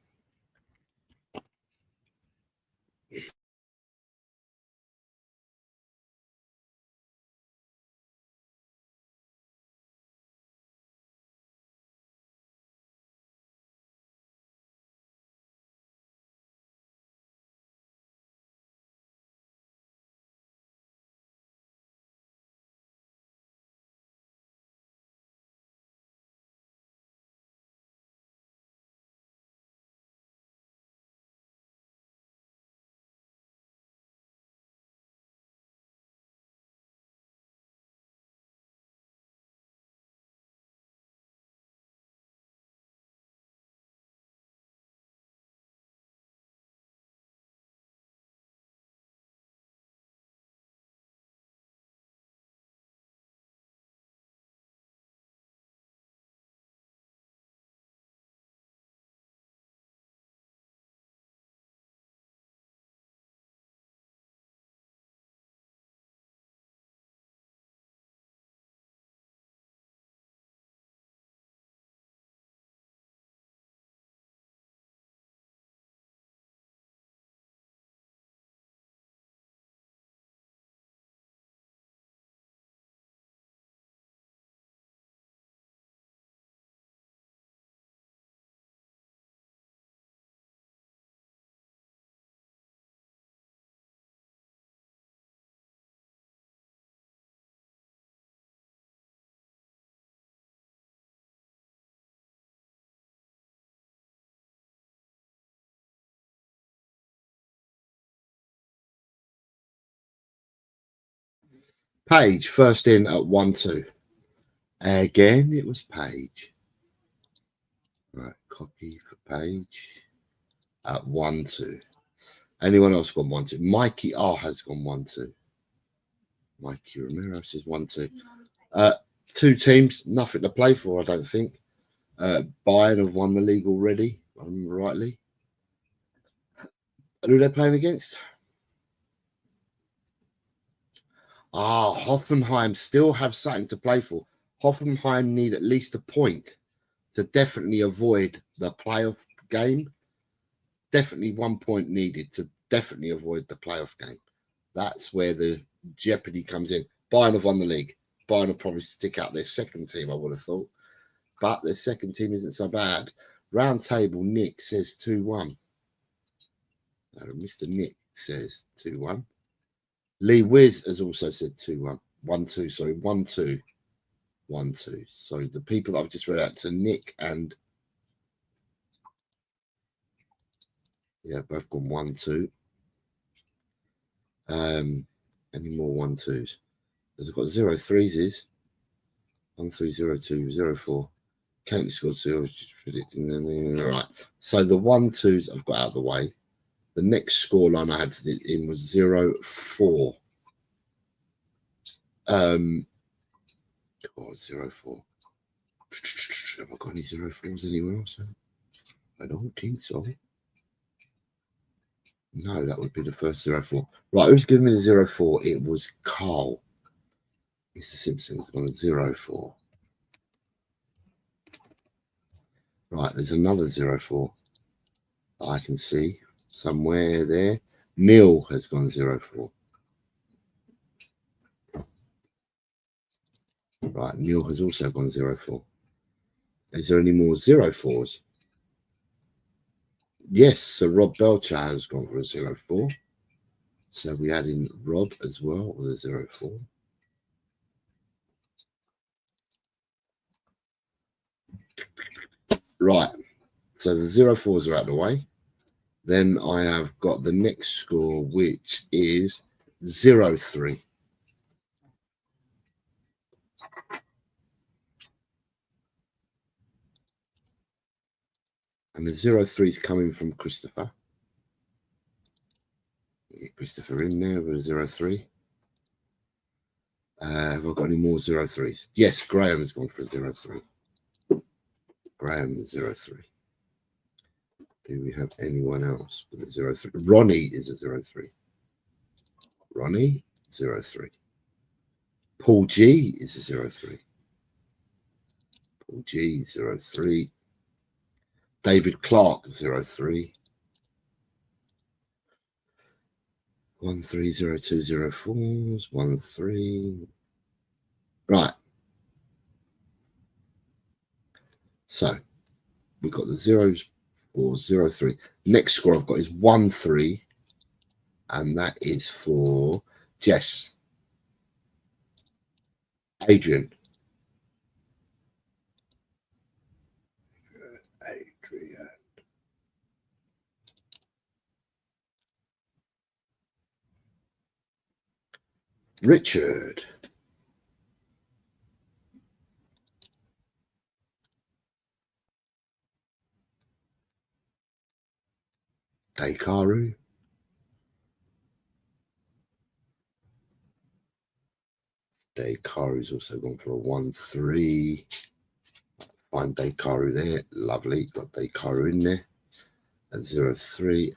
Page first in at 1-2. Again, it was Page. Right, copy for Page at 1-2. Anyone else gone 1-2? Mikey R has gone 1-2. Mikey Romero says 1-2. Two teams, nothing to play for, I don't think. Bayern have won the league already, if I remember rightly. And who they're playing against? Hoffenheim still have something to play for. Hoffenheim need at least a point to definitely avoid the playoff game. Definitely 1 point needed to definitely avoid the playoff game. That's where the jeopardy comes in. Bayern have won the league. Bayern will probably stick out their second team, I would have thought. But their second team isn't so bad. Round table, Nick says 2-1. Mr. Nick says 2-1. Lee Wiz has also said 2-1. 1-2, sorry, 1-2. 1-2. Sorry, the people that I've just read out to Nick and both gone 1-2. Any more 1-2s? Because I've got 0-3s. 1-3-0-2-0-4. County scored 2. I was just predicting them. All right. So the 1-2s I've got out of the way. The next scoreline I had to do in was 0-4. 0-4. Have I got any 0-4s anywhere else? I don't think so. No, that would be the first 0-4. Right, who's giving me the 0-4? It was Carl. Mr. Simpson's on a 0-4. Right, there's another 0-4 that I can see somewhere there. Neil has gone 0-4. Right, Neil has also gone 0-4. Is there any more 0-4s? Yes, so Rob Belcher has gone for a 0-4. So we add in Rob as well with a 0-4. Right, so the 0-4s are out of the way. Then I have got the next score, which is 0-3. And the 0-3 is coming from Christopher. Get Christopher in there with a 0-3. Have I got any more 0-3s? Yes, Graham has gone for a 0-3. Graham 0-3. Do we have anyone else with a 0-3? Ronnie is a 0-3. Ronnie 0-3. Paul G is a 0-3. Paul G 0-3. David Clark 0-3. 130204s 1-3. Right. So we've got the 0-4-0-3. Next score I've got is 1-3, and that is for Jess. Adrian. Richard. Daikaru. Daikaru's also gone for a 1-3. Find Daikaru there. Lovely. Got Daikaru in there. At 0-3.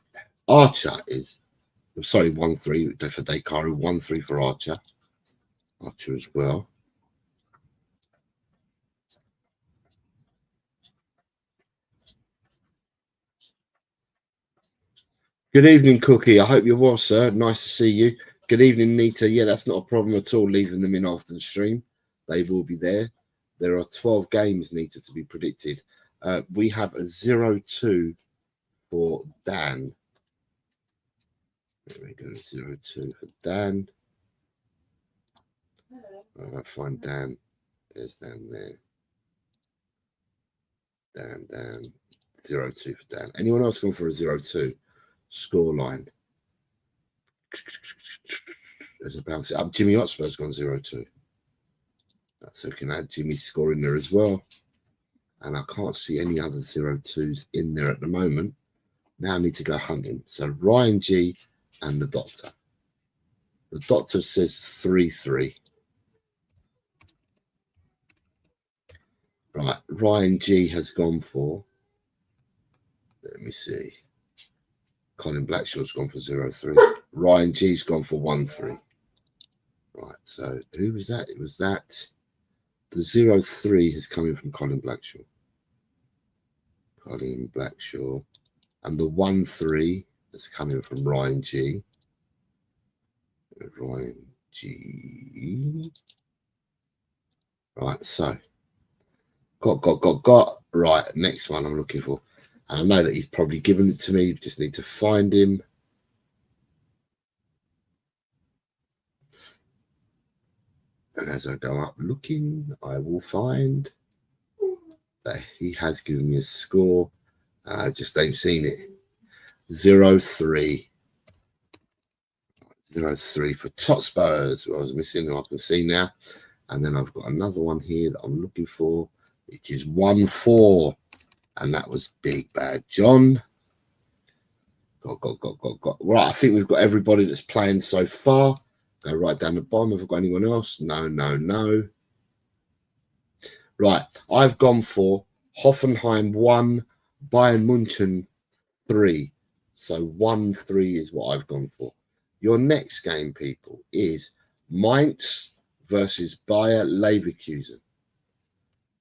Archer is, sorry, 1-3 for Daikaru. 1-3 for Archer. Archer as well. Good evening, Cookie. I hope you're well, sir. Nice to see you. Good evening, Nita. Yeah, that's not a problem at all, leaving them in after the stream. They will be there. There are 12 games, Nita, to be predicted. We have a 0-2 for Dan. There we go, 0-2 for Dan. I'll find Dan. There's Dan there. Dan. 0-2 for Dan. Anyone else going for a 0-2? Scoreline. There's a bounce up. Jimmy Hotspur's gone 0-2. So we can add Jimmy's score in there as well. And I can't see any other 0-2s in there at the moment. Now I need to go hunting. So Ryan G and the Doctor. The Doctor says 3-3. Right, Ryan G has gone for, let me see. Colin Blackshaw's gone for 0-3. Ryan G's gone for 1-3. Right, so who was that? It was that. The 0-3 is coming from Colin Blackshaw. Colin Blackshaw. And the 1-3 is coming from Ryan G. Ryan G. Right, so. Got. Right, next one I'm looking for. And I know that he's probably given it to me. Just need to find him. And as I go up looking, I will find that he has given me a score. I just ain't seen it. 0-3. 0-3 for Totspurs. I was missing, I can see now. And then I've got another one here that I'm looking for, which is 1-4. And that was Big Bad John. Got. Right, I think we've got everybody that's playing so far. Go right down the bottom. Have I got anyone else? No. Right, I've gone for Hoffenheim 1, Bayern München 3. So 1-3 is what I've gone for. Your next game, people, is Mainz versus Bayer Leverkusen.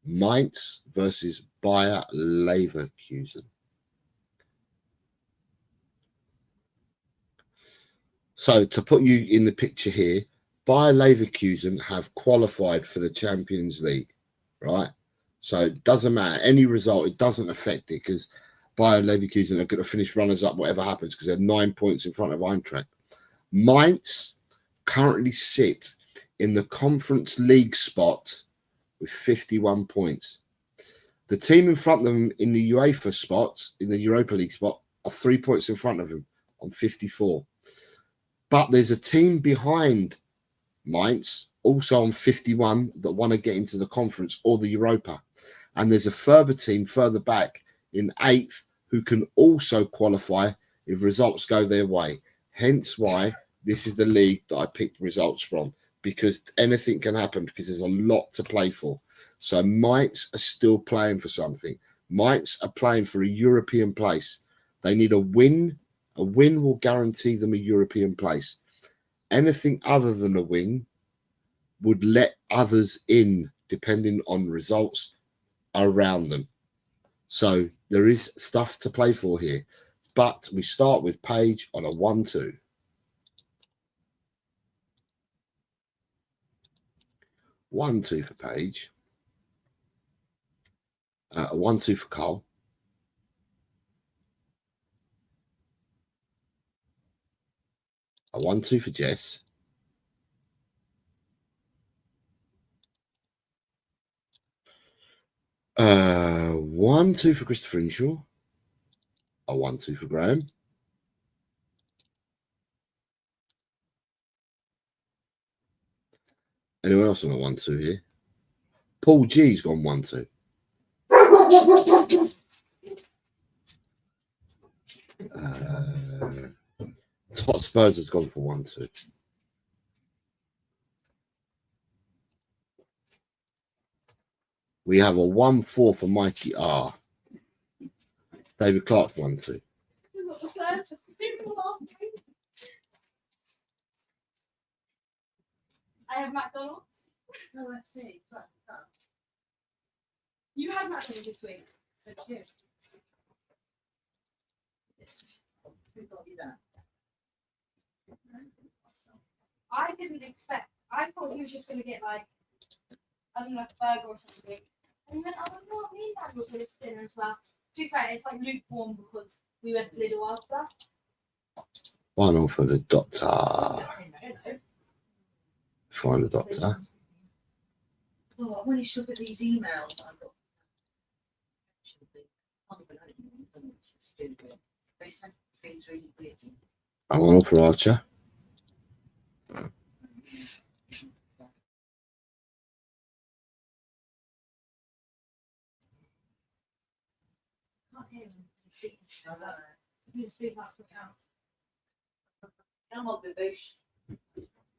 Mainz versus Bayer Leverkusen. So to put you in the picture here, Bayer Leverkusen have qualified for the Champions League, right? So it doesn't matter. Any result, it doesn't affect it because Bayer Leverkusen are going to finish runners-up whatever happens because they're 9 points in front of Eintracht. Mainz currently sit in the Conference League spot with 51 points. The team in front of them in the UEFA spot, in the Europa League spot, are 3 points in front of them on 54. But there's a team behind Mainz, also on 51, that want to get into the conference or the Europa. And there's a further team further back in 8th who can also qualify if results go their way. Hence why this is the league that I picked results from, because anything can happen, because there's a lot to play for. So Mites are still playing for something. Mites are playing for a European place. They need a win. A win will guarantee them a European place. Anything other than a win would let others in, depending on results around them. So there is stuff to play for here. But we start with Page on a 1-2. 1-2 for Page. A 1-2 for Carl. A 1-2 for Jess. A 1-2 for Christopher Inshaw. A 1-2 for Graham. Anyone else on a 1-2 here? Paul G's gone 1-2. Tot Spurs has gone for 1-2. We have a 1-4 for Mikey R. David Clark 1-2. I have McDonald's. Oh, let's see. You had McDonald's this week. So you. Who got you that? I didn't expect. I thought he was just going to get like, I don't know, like a burger or something. And then I was not need that with this dinner as well. To be fair, it's like lukewarm because we went to Lidl after. 1-0 for the Doctor. Find the Doctor. Well, when you look at these emails, I've got. They send things really weird. A 1-0 for Archer.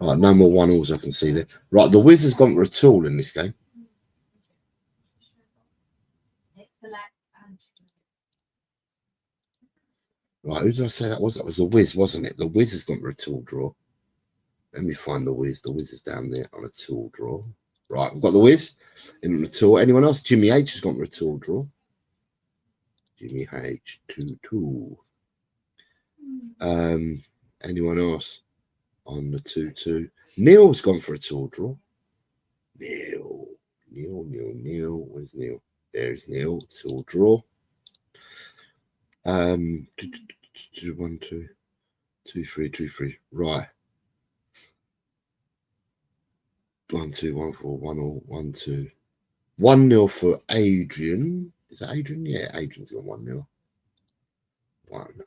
Right, no more 1-0s I can see there. Right, the Wiz has gone for a tool in this game. Right, who did I say that was? That was the Wiz, wasn't it? The Wiz has gone for a tool draw. Let me find the Wiz. The Wiz is down there on a tool draw. Right, we've got the Wiz in on a tool. Anyone else? Jimmy H has gone for a tool draw. Jimmy H, 2-2. Anyone else on the 2-2? Neil's gone for a tool draw. Neil. Where's Neil? There's Neil. Tool draw. 1, 2, 2, 3, 2, 3. Right. 1, 2, 1, 4, 1, 0, 1, 2. 1-0 for Adrian. Is that Adrian? Yeah, Adrian's got 1-0. 1-0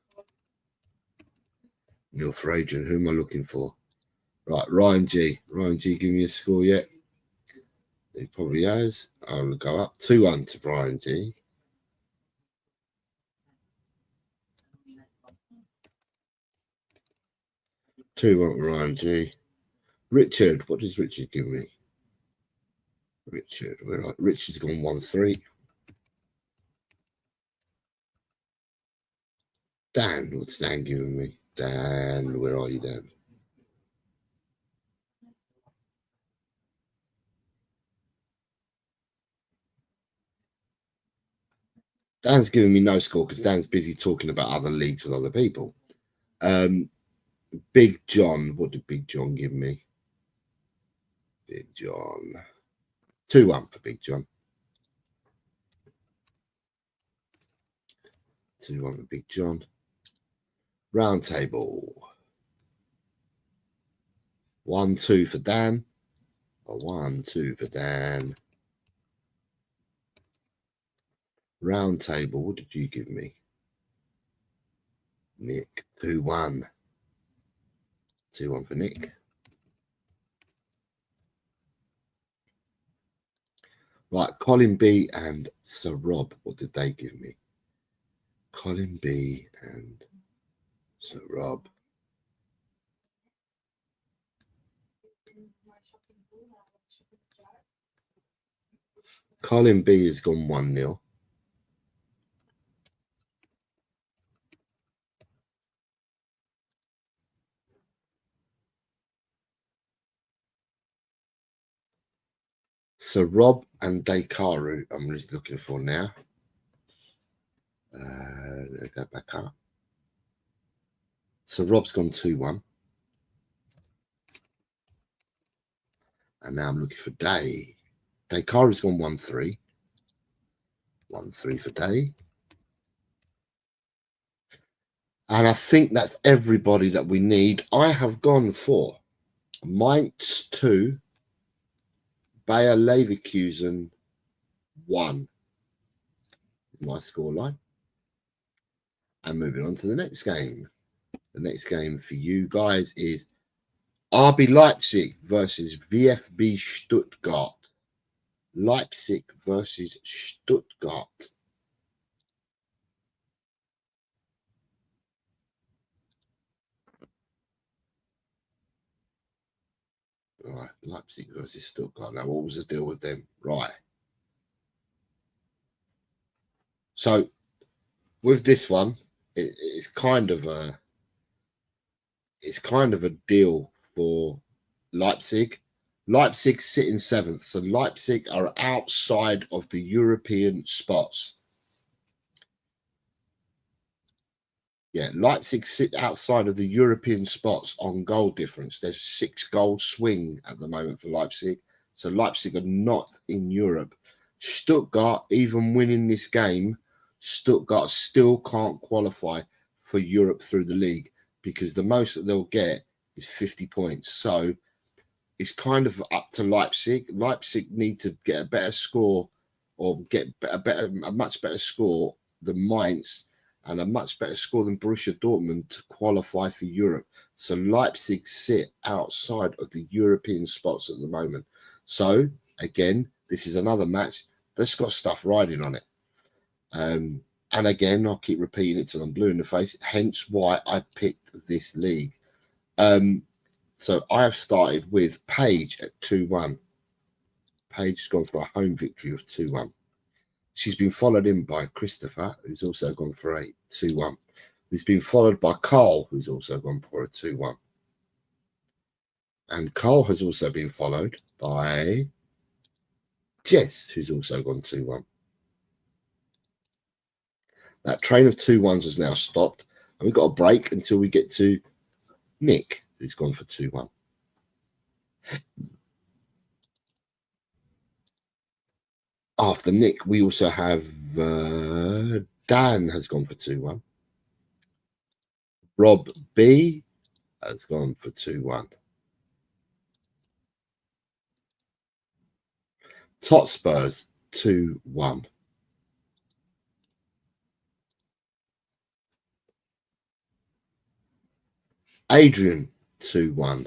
for Adrian. Who am I looking for? Right, Ryan G. Ryan G, give me a score yet? He probably has. I'll go up. 2-1 to Brian G. Two Ryan G. Richard, what does Richard give me? Richard, where are Richard's gone 1-3. Dan, what's Dan giving me? Dan, where are you, Dan? Dan's giving me no score because Dan's busy talking about other leagues with other people. Big John, what did Big John give me? Big John. 2-1 for Big John. 2-1 for Big John. Round table. 1-2 for Dan. A 1-2 for Dan. Round table, what did you give me? Nick, 2-1. 2-1 for Nick. Right, Colin B and Sir Rob, what did they give me? Colin B and Sir Rob. Colin B has gone 1-0. So Rob and Dekaru, I'm just looking for now. Let me go back up. So Rob's gone 2-1. And now I'm looking for Day. Dekaru's gone 1-3. 1-3 for Day. And I think that's everybody that we need. I have gone for Mainz 2, Bayer Leverkusen 1. My scoreline. And moving on to the next game. The next game for you guys is RB Leipzig versus VfB Stuttgart. Leipzig versus Stuttgart. Right, Leipzig versus Stuttgart. Now, what was the deal with them? Right. So, with this one, it's kind of a deal for Leipzig. Leipzig sitting 7th, so Leipzig are outside of the European spots. Yeah, Leipzig sit outside of the European spots on goal difference. There's 6-goal swing at the moment for Leipzig. So Leipzig are not in Europe. Stuttgart, even winning this game, Stuttgart still can't qualify for Europe through the league because the most that they'll get is 50 points. So it's kind of up to Leipzig. Leipzig need to get a better score or get a much better score than Mainz and a much better score than Borussia Dortmund to qualify for Europe. So Leipzig sit outside of the European spots at the moment. So again, this is another match that's got stuff riding on it. And again, I'll keep repeating it till I'm blue in the face, hence why I picked this league. So I have started with Paige at 2-1. Paige has gone for a home victory of 2-1. She's been followed in by Christopher, who's also gone for a 2-1. He's been followed by Carl, who's also gone for a 2-1. And Carl has also been followed by Jess, who's also gone 2-1. That train of 2-1s has now stopped, and we've got a break until we get to Nick, who's gone for 2-1. After Nick, we also have Dan has gone for 2-1. Rob B has gone for 2-1. Tot Spurs 2-1. Adrian 2-1.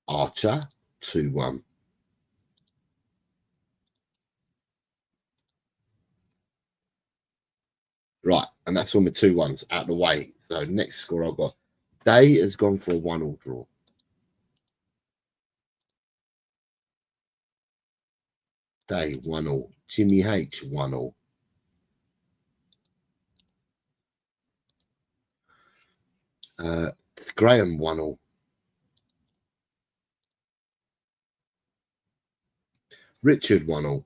Archer 2-1. Right, and that's all my 2-1s out of the way. So next score I've got Day has gone for a 1-1 draw. Day 1-1. Jimmy H 1-1. Graham 1-1. Richard 1-1.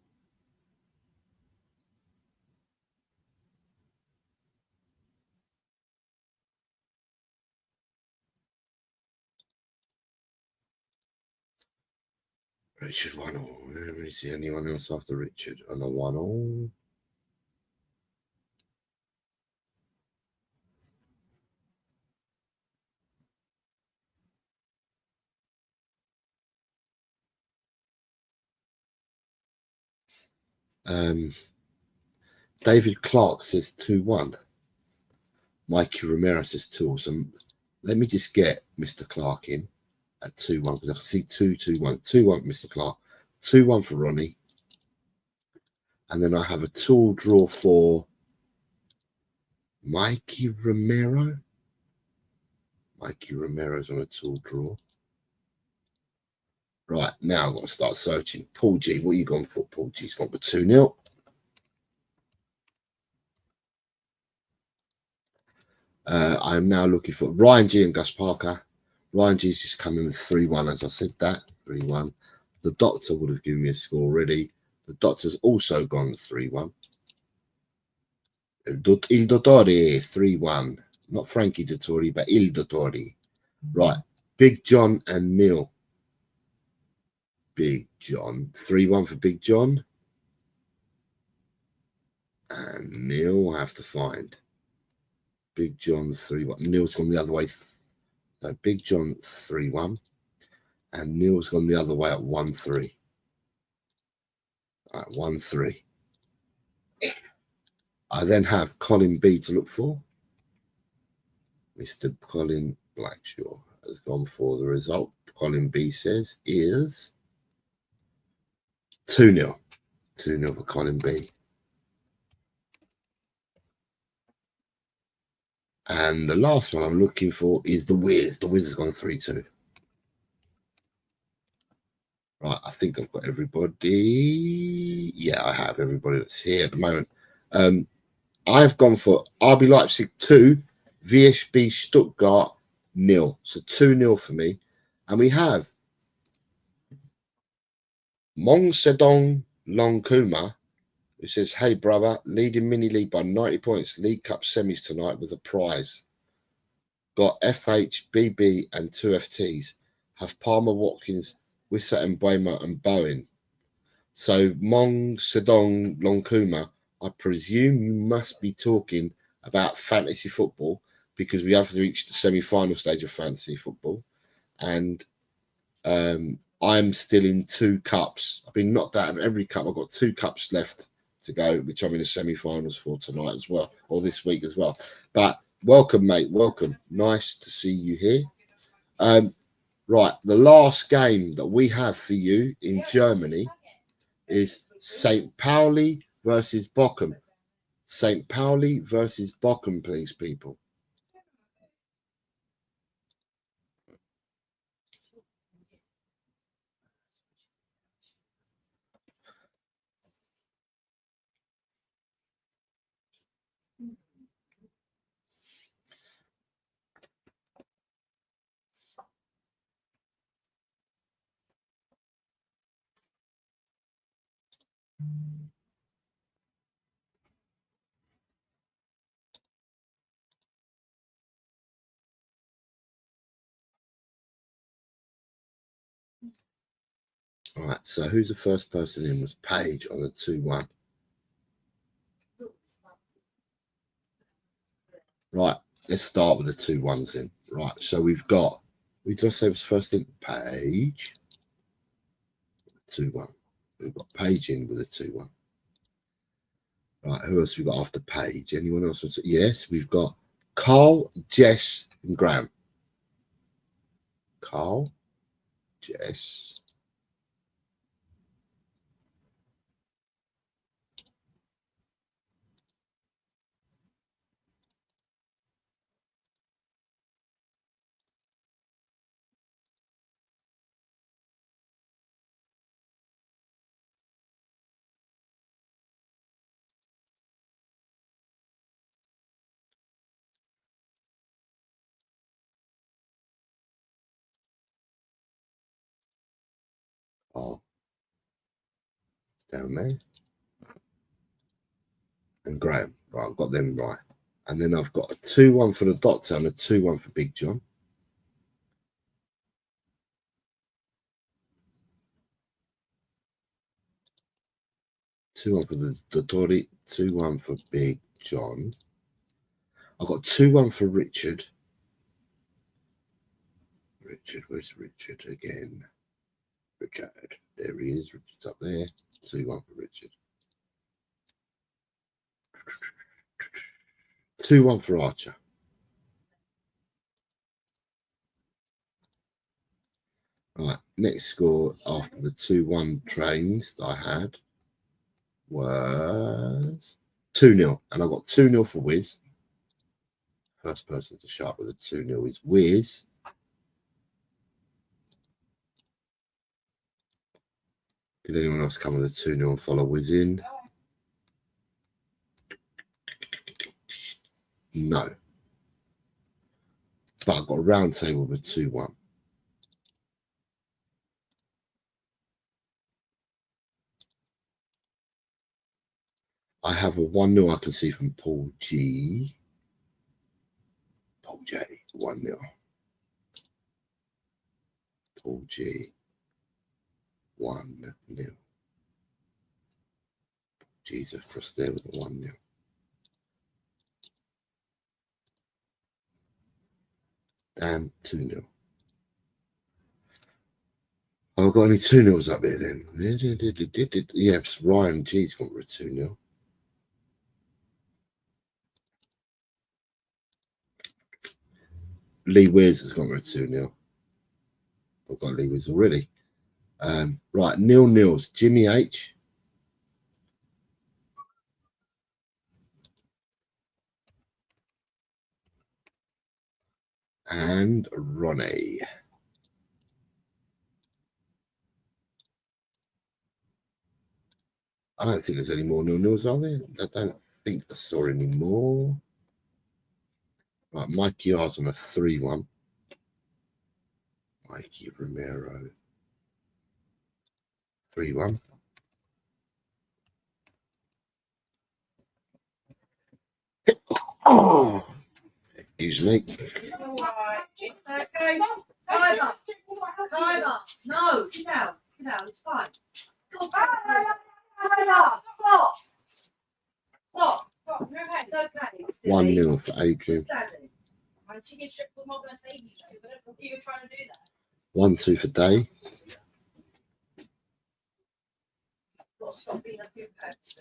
Richard 1-1. Let me see anyone else after Richard on a 1-1. David Clark says 2-1. Mikey Romero says 2. So let me just get Mr. Clark in at 2-1 because I can see 2-2-1. 2-1 for Mr. Clark. 2-1 for Ronnie. And then I have a 2 draw for Mikey Romero. Mikey Romero's on a tall draw. Right, now I've got to start searching. Paul G, what are you going for? Paul G's gone for 2-0. I'm now looking for Ryan G and Gus Parker. Ryan G's just come in with 3-1, as I said that. 3-1. The doctor would have given me a score already. The doctor's also gone 3-1. Il Dottore, 3-1. Not Frankie Dottori, but Il Dottore. Right. Big John and Neil. Big John. 3-1 for Big John. And Neil I have to find. Big John 3-1. Neil's gone the other way. So Big John 3-1. And Neil's gone the other way at 1-3. Right, 1-3. I then have Colin B to look for. Mr. Colin Blackshaw has gone for the result. Colin B says is 2-0. 2-0 for Colin B. And the last one I'm looking for is the Wiz. The Wiz has gone 3-2. Right, I think I've got everybody. Yeah, I have everybody that's here at the moment. I've gone for RB Leipzig 2, VSB Stuttgart 0. So 2-0 for me. And we have Mong Sedong Longkuma, who says, hey, brother, leading mini league by 90 points, League Cup semis tonight with a prize. Got FH, BB, and 2 FTs. Have Palmer, Watkins, Wissa, and Buema, and Bowen. So, Mong Sedong Longkuma, I presume you must be talking about fantasy football because we have reached the semi-final stage of fantasy football. And I'm still in 2 cups. I've been knocked out of every cup. I've got 2 cups left to go, which I'm in the semi-finals for tonight as well, or this week as well. But welcome, mate. Welcome. Nice to see you here. Right, the last game that we have for you in Germany is St. Pauli versus Bochum. St. Pauli versus Bochum, please, people. All right, so who's the first person in? Was Paige on the 2-1. Right, let's start with the 2-1s in. Right, so we've got, we just say was first in Paige. 2-1. We've got Paige in with a 2-1. Right, who else we got after Paige? Anyone else? Yes, we've got Carl, Jess, and Graham. Carl, Jess. Oh, down there. And Graham. Right, I've got them right. And then I've got a 2-1 for the Doctor and a 2-1 for Big John. Two one for the Dottori, 2-1 for Big John. I've got 2-1 for Richard. Richard, where's Richard again? Richard, there he is. Richard's up there. 2-1 for Richard. 2-1 for Archer. Right, next score after the 2-1 trains that I had was 2-0. And I got 2-0 for Wiz. First person to show up with a 2-0 is Wiz. Did anyone else come with a 2-0 and follow Wiz in? No. But I've got a round table with a 2-1. I have a 1-0 I can see from Paul G. Paul J, 1-0. Paul G, 1-0. G's across there with a 1-0. Dan, 2-0. Oh, I've got any 2-0s up there then. Yes, Ryan G's gone for a 2-0. Lee Wears has gone for a 2-0. I've got Lee Wears already. Right, 0-0s. Jimmy H. And Ronnie. I don't think there's any more 0-0s, are there? I don't think I saw any more. Right, Mikey R's on a 3-1. Mikey Romero. 3-1. Oh, excuse me. Alright, okay. Timer. Timer. No, get out. Get out. It's fine. Go back. Stop. Stop. Stop, you're okay. It's okay. It's 1-0 for Adrian. Standing. My chicken strip was not going to save you, Joe. I don't think you were trying to do that. 1-2 for Day. Got to stop being a few pets.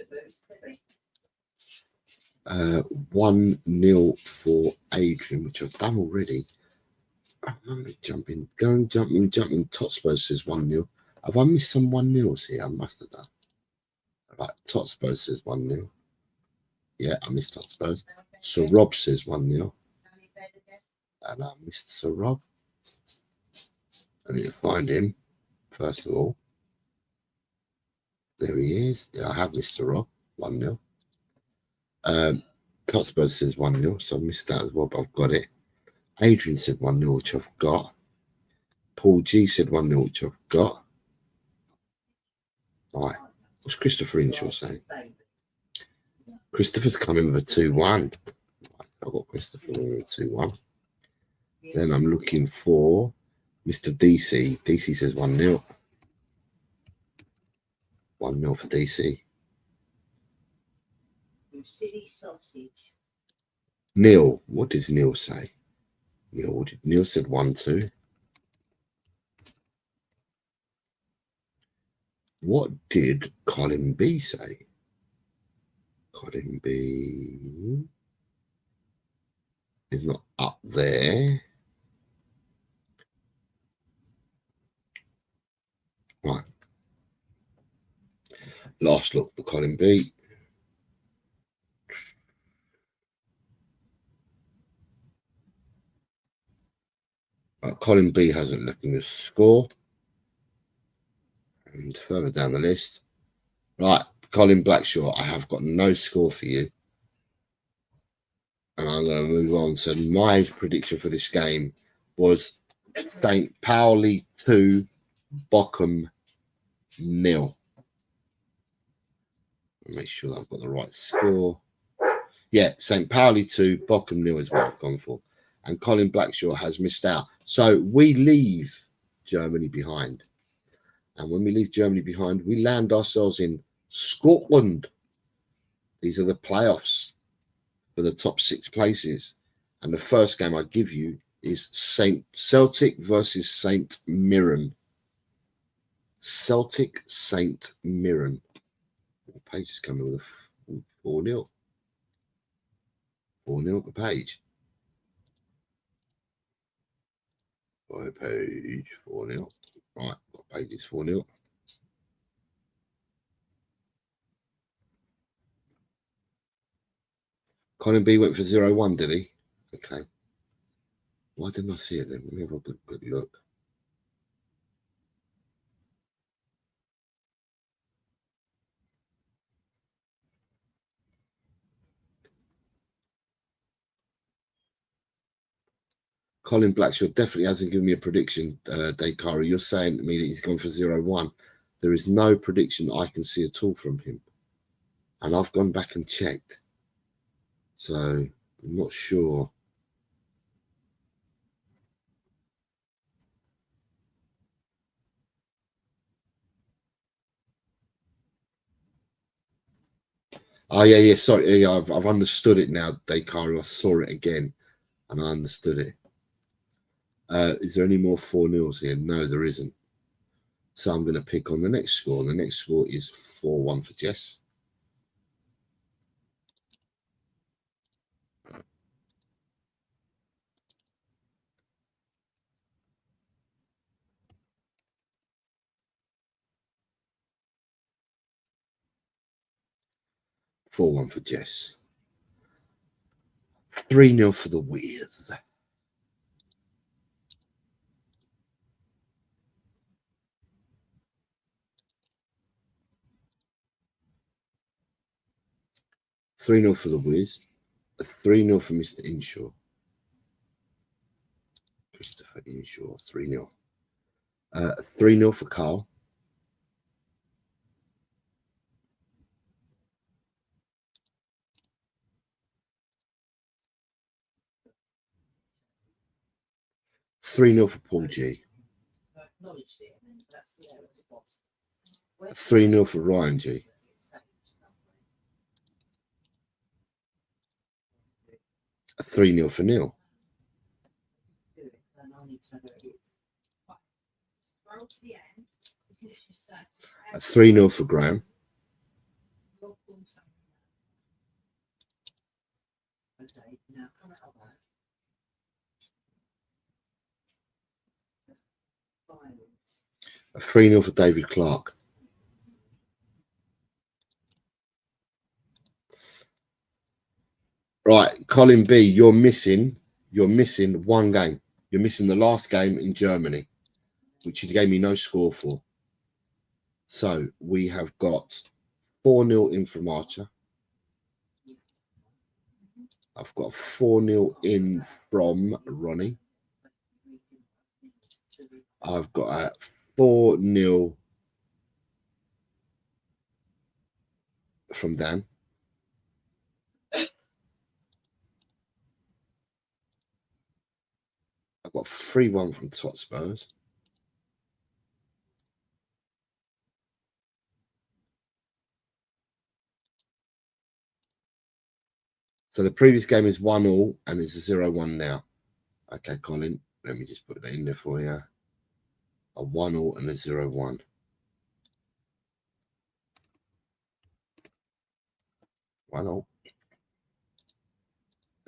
1-0 for Adrian, which I've done already. I'm jumping. Jumping. Totspur says 1-0. Have I missed some 1-0s here? I must have done. Right, Totspur says 1-0. Yeah, I missed Totspur. So Rob says 1-0. And I missed Sir Rob. I need to find him, first of all. There he is. Yeah, I have Mr. Rob, 1-0. Totspur says 1-0, so I missed that as well, but I've got it. Adrian said 1-0, which I've got. Paul G said 1-0, which I've got. Right. What's Christopher Inshaw saying? Christopher's coming with a 2-1. I've got Christopher with a 2-1. Then I'm looking for Mr. DC. DC says 1-0. 1-0 for DC. You silly sausage. Neil, what does Neil say? Neil said 1-2. What did Colin B say? Colin B is not up there. Right. Last look for Colin B. Colin B hasn't left me a score. And further down the list. Right, Colin Blackshaw, I have got no score for you. And I'm going to move on. So my prediction for this game was St. Pauli 2, Bochum 0. Make sure that I've got the right score. Yeah, St. Pauli 2, Bochum 0 is what I've gone for. And Colin Blackshaw has missed out. So we leave Germany behind. And when we leave Germany behind, we land ourselves in Scotland. These are the playoffs for the top 6 places. And the first game I give you is Celtic versus St. Mirren. Celtic St. Mirren. The page is coming with a 4-0. 4-0 the page. By page 4-0. Right, what page is 4-0? Colin B went for 0-1, did he? Okay. Why didn't I see it then? Let me have a good look. Colin Blackshaw definitely hasn't given me a prediction, Dakari. You're saying to me that he's gone for 0-1. There is no prediction I can see at all from him. And I've gone back and checked. So I'm not sure. Oh, yeah, sorry. Yeah, I've understood it now, Dakari. I saw it again and I understood it. Is there any more 4-0s here? No, there isn't. So I'm going to pick on the next score. The next score is 4-1 for Jess. Four 1 for Jess. 3-0 for the Weird. Three 0 for the Wiz. A 3-0 for Mr. Inshaw. Christopher Inshaw, 3-0. 3-0 for Carl. Three 0 for Paul G. 3-0 for Ryan G. 3-0 for Neil. A 3-0 for Graham. A 3-0 for David Clark. Right, Colin B, you're missing one game. You're missing the last game in Germany, which you gave me no score for. So we have got 4-0 in from Archer. I've got 4-0 in from Ronnie. I've got a 4-0 from Dan. I've got 3-1 from Tot Spurs. So the previous game is 1-1 and it's a 0-1 now. Okay, Colin, let me just put that in there for you. A 1-1 and a 0-1. 1-0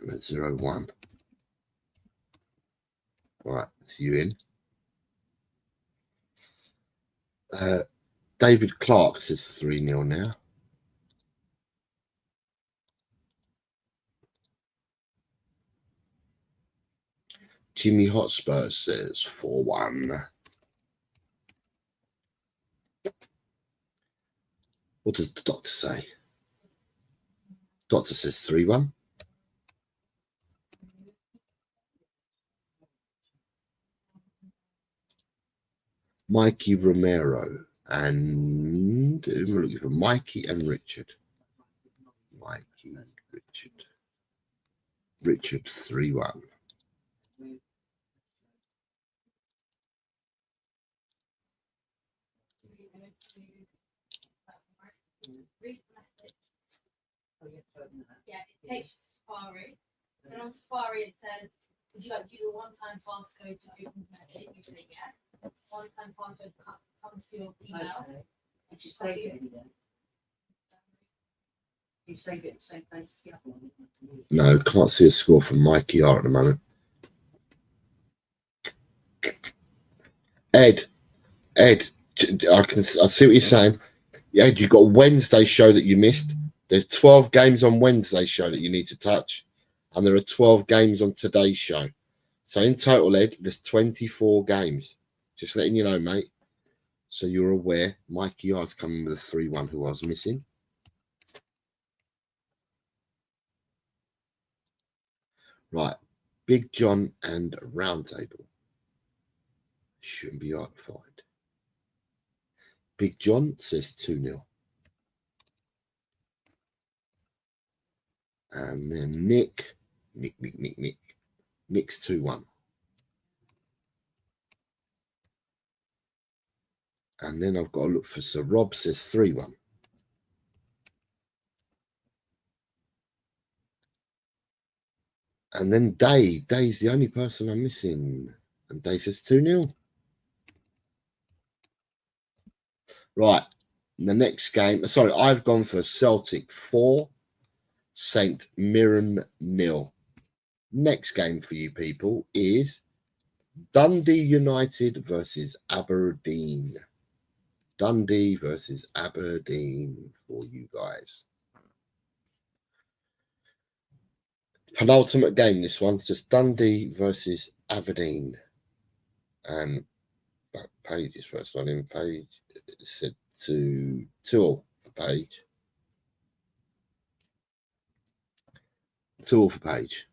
and a 0-1. Right, so you in. David Clark says 3-0 now. Jimmy Hotspur says 4-1. What does the doctor say? Doctor says 3-1. Mikey Romero and we're looking for Mikey and Richard. Mikey, Richard. Richard 3-1. Yeah, it takes Safari. Then on Safari it says, would you like to do the one-time passcode to open message? You say yes. One-time passcode comes to your email. Okay. Did you save it anywhere? You save it at the same place as the other one? No, can't see a score from Mikey R at the moment. Ed, I see what you're saying. Ed, you've got a Wednesday show that you missed. There's 12 games on Wednesday show that you need to touch. and there are 12 games on today's show. So in total, Ed, there's 24 games. Just letting you know, mate. So you're aware. Mikey R's coming with a 3-1 who I was missing. Right. Big John and Roundtable. Shouldn't be hard to find. Big John says 2-0. And then Nick's 2-1. And then I've got to look for Sir Rob says 3-1. And then Day's the only person I'm missing. And Day says 2-0. Right. The next game. Sorry, I've gone for Celtic 4, St Mirren 0. Next game for you people is Dundee United versus Aberdeen. Dundee versus Aberdeen for you guys. Penultimate game, this one. It's just Dundee versus Aberdeen. And Page is first one in. Page said 2-2 for Page. 2-2 for Page.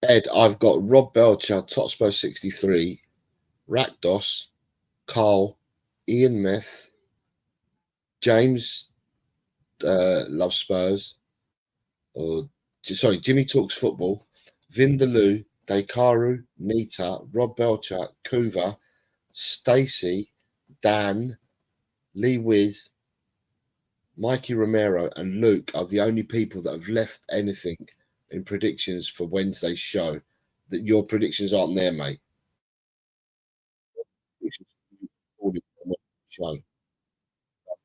Ed, I've got Rob Belcher, Totspur 63, Rakdos, Carl, Ian Meth, James Love Spurs, or sorry, Jimmy Talks Football, Vindaloo, Dekaru, Nita, Rob Belcher, Kuva, Stacy, Dan, Lee Wiz, Mikey Romero, and Luke are the only people that have left anything in predictions for Wednesday's show. That your predictions aren't there, mate. Show.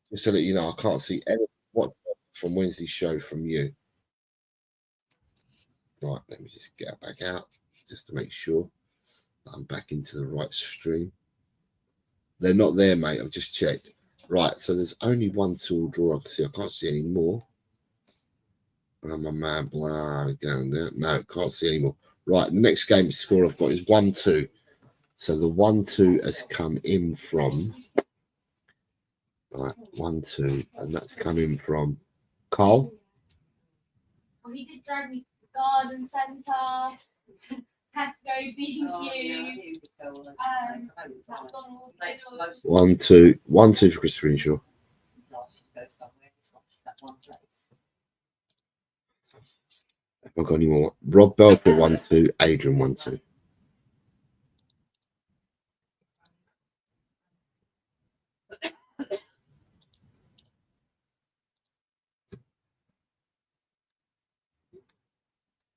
Just to let you know, I can't see anything whatsoever from Wednesday's show from you. Right, let me just get back out just to make sure that I'm back into the right stream. They're not there, mate. I've just checked. Right, so there's only 1 tool draw I can see. I can't see any more. I'm a man, blah, going there. No, can't see anymore. Right, the next game score I've got is 1-2. So the 1-2 has come in from, right, 1-2, and that's coming from Carl. Well, he did drag me to the garden centre, Tesco, B&Q, McDonald's. 1-2, 1-2 for Christopher Inshaw. Have I got any more? Rob Belcher 1-2, Adrian 1-2.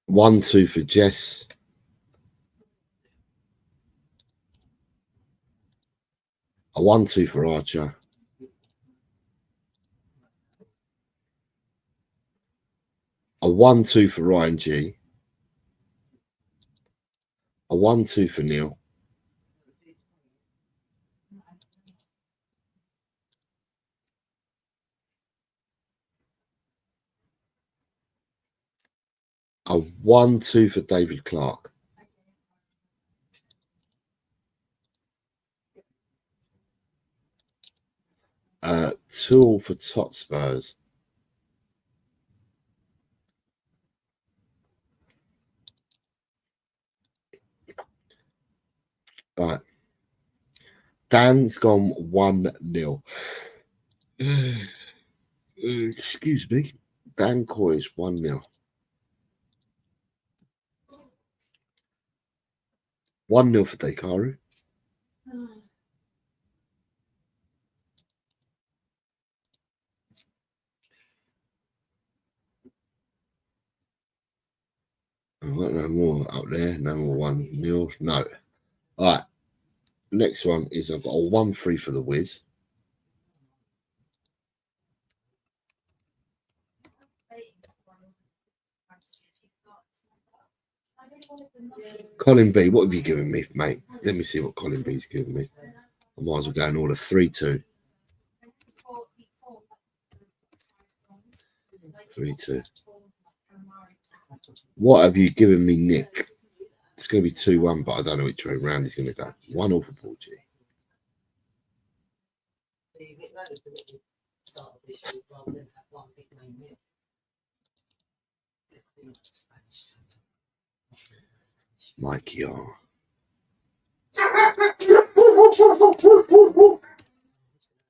One, 2 for Jess. A 1-2 for Archer. A 1-2 for Ryan G. A 1-2 for Neil. A 1-2 for David Clark. Tool for Tot Spurs. Right. Dan's gone 1-0. Excuse me. Dan Coy's 1-0. 1-0 for Dekaru. I've got no more up there. No more 1-0. No. All right. Next one is I've got a 1-3 for the Wiz. Colin B, what have you given me, mate? Let me see what Colin B's given me. I might as well go and order 3-2. 3-2. What have you given me, Nick? It's going to be 2-1, but I don't know which way round he's going to go. 1-0 for Paul G. Mikey R.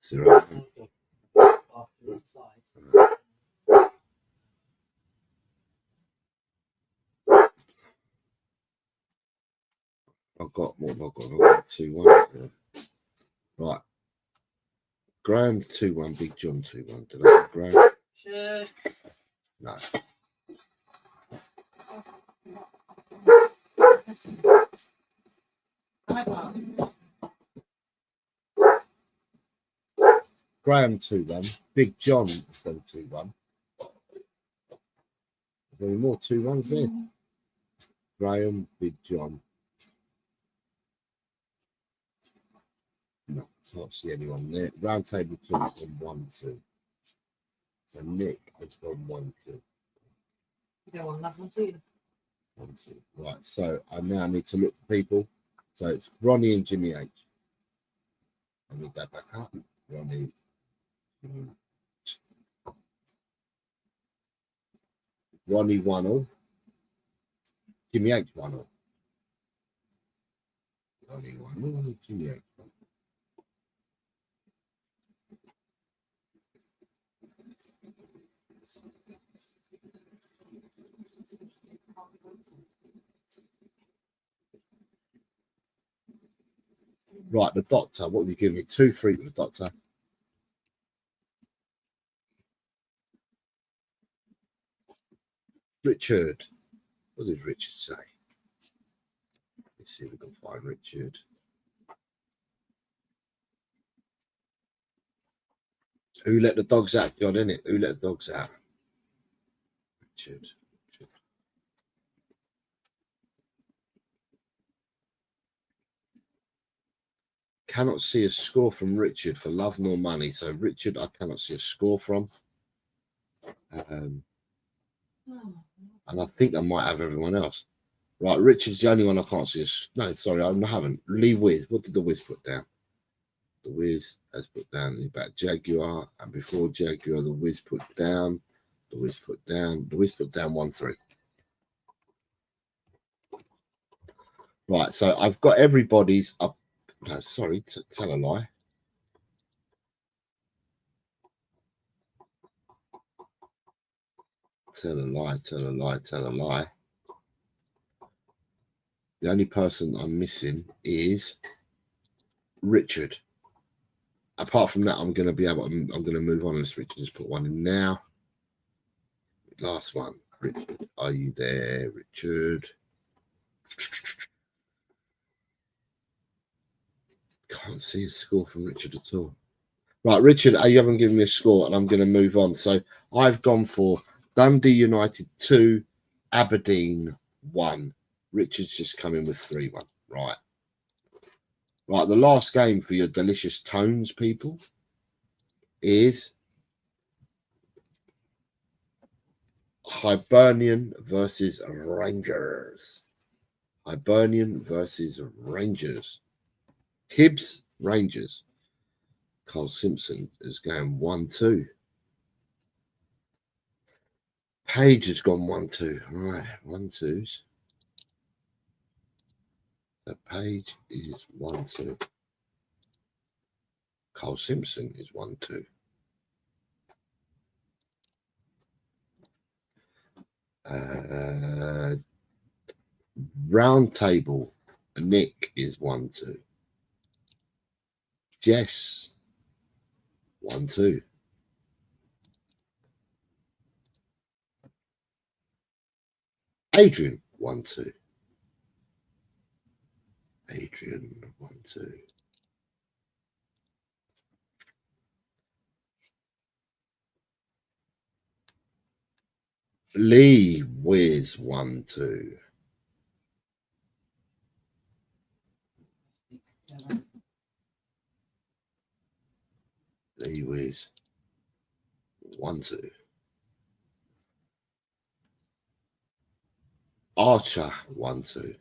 Zero. I've got what have I got? I've got 2-1. Right. Graham 2-1, Big John 2-1. Did I get Graham? Sure. No. Graham 2-1. Big John has done 2-1. Is there any more 2-1s there? Graham, Big John. No, can't see anyone there. Round table 2 has gone 1-2. So Nick has gone 1-2. You don't want that one, do you? 1-2. Right, so I now need to look for people. So it's Ronnie and Jimmy H. I need that back up. Ronnie. Ronnie 1-0. Jimmy H 1-0. Ronnie 1-0. Jimmy H 1-0. Right, the doctor. What have you given me? 2-3 with the doctor. Richard. What did Richard say? Let's see if we can find Richard. Who let the dogs out, John, innit? Who let the dogs out? Richard. Cannot see a score from Richard for love nor money. So Richard, I cannot see a score from. And I think I might have everyone else. Right, Richard's the only one I can't see. No, sorry, I haven't. Lee Wiz. What did the Wiz put down? The Wiz has put down about Jaguar, and before Jaguar, the Wiz put down. The Wiz put down. The Wiz put down 1-3. Right, so I've got everybody's up. No, sorry, tell a lie. Tell a lie, tell a lie, tell a lie. The only person I'm missing is Richard. Apart from that, I'm going to be able. I'm going to move on. Let's Richard just put one in now. Last one, Richard. Are you there, Richard? Can't see a score from Richard at all. Right, Richard, you haven't given me a score, and I'm going to move on. So I've gone for Dundee United 2, Aberdeen 1. Richard's just come in with 3-1. Right. Right, the last game for your delicious tones, people, is Hibernian versus Rangers. Hibernian versus Rangers. Hibs, Rangers. Carl Simpson is going 1-2. Page has gone 1-2. Right, 1-2s. The page is 1-2. Cole Simpson is 1-2. Round table, Nick is 1-2. Jess 1-2. Adrian 1-2. Adrian 1-2. Lee Wiz 1-2. Lee Wiz 1-2. Archer 1-2.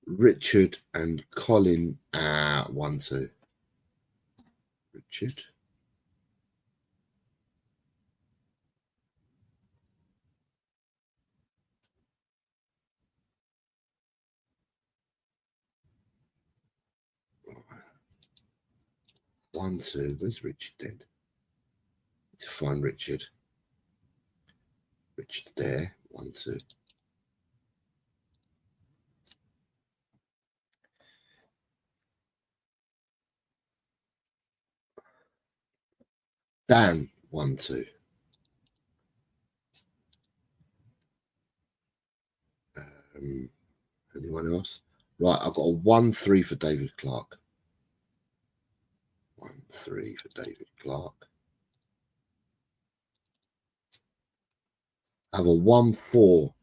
Richard and Colin 1-2. Richard. Right. 1-2. Where's Richard then? Need to find Richard. Richard there. 1-2. Dan 1-2. Anyone else? Right, I've got a 1-3 for David Clark. 1-3 for David Clark. I have a 1-4 for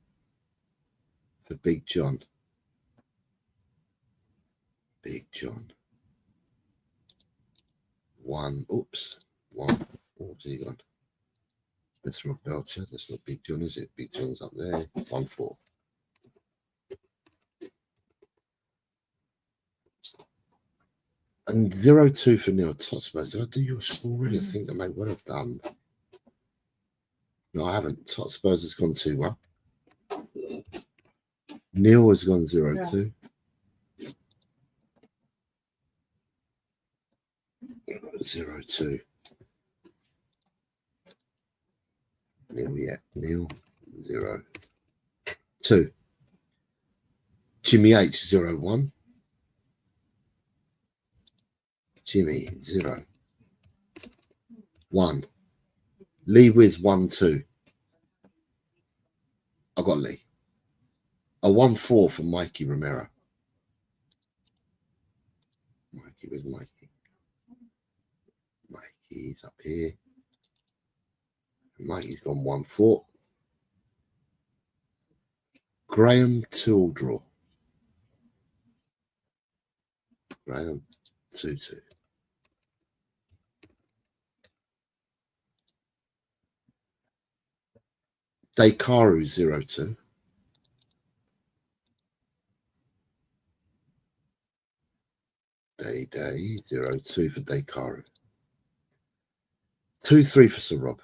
Big John. Big John. 1. Oops. 1. What's he gone? That's Rob Belcher. That's not Big John, is it? Big John's up there. 1-4. And 0-2 for Neil Totsmaz. Did I do your score already? I think I may well have done. No, I haven't. Totspurs has gone 2-1. Neil has gone 0-2. 0-2. Neil, yeah. Neil, 0-2. Jimmy H, 0-1. Jimmy, 0-1. Lee Wiz, 1-2. I got Lee. A 1-4 for Mikey Romero. Mikey, where's Mikey? Mikey's up here. Mikey's gone 1-4. Graham Tildraw. Graham 2-2. Dakaru 0-2. Day 0-2 for Dakaru. 2-3 for Sir Rob.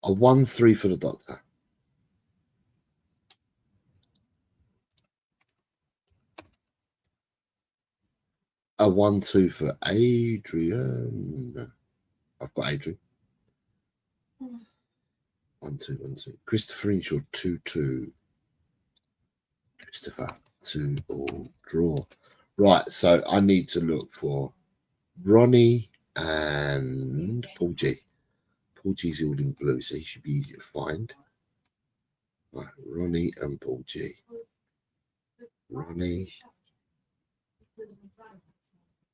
A 1-3 for the Doctor. A 1-2 for Adrian. I've got Adrian. 1-2. Christopher Inshaw 2-2. Christopher 2-all draw. Right, so I need to look for Ronnie and Paul G. Paul G's all in blue, so he should be easy to find. Right, Ronnie and Paul G. Ronnie.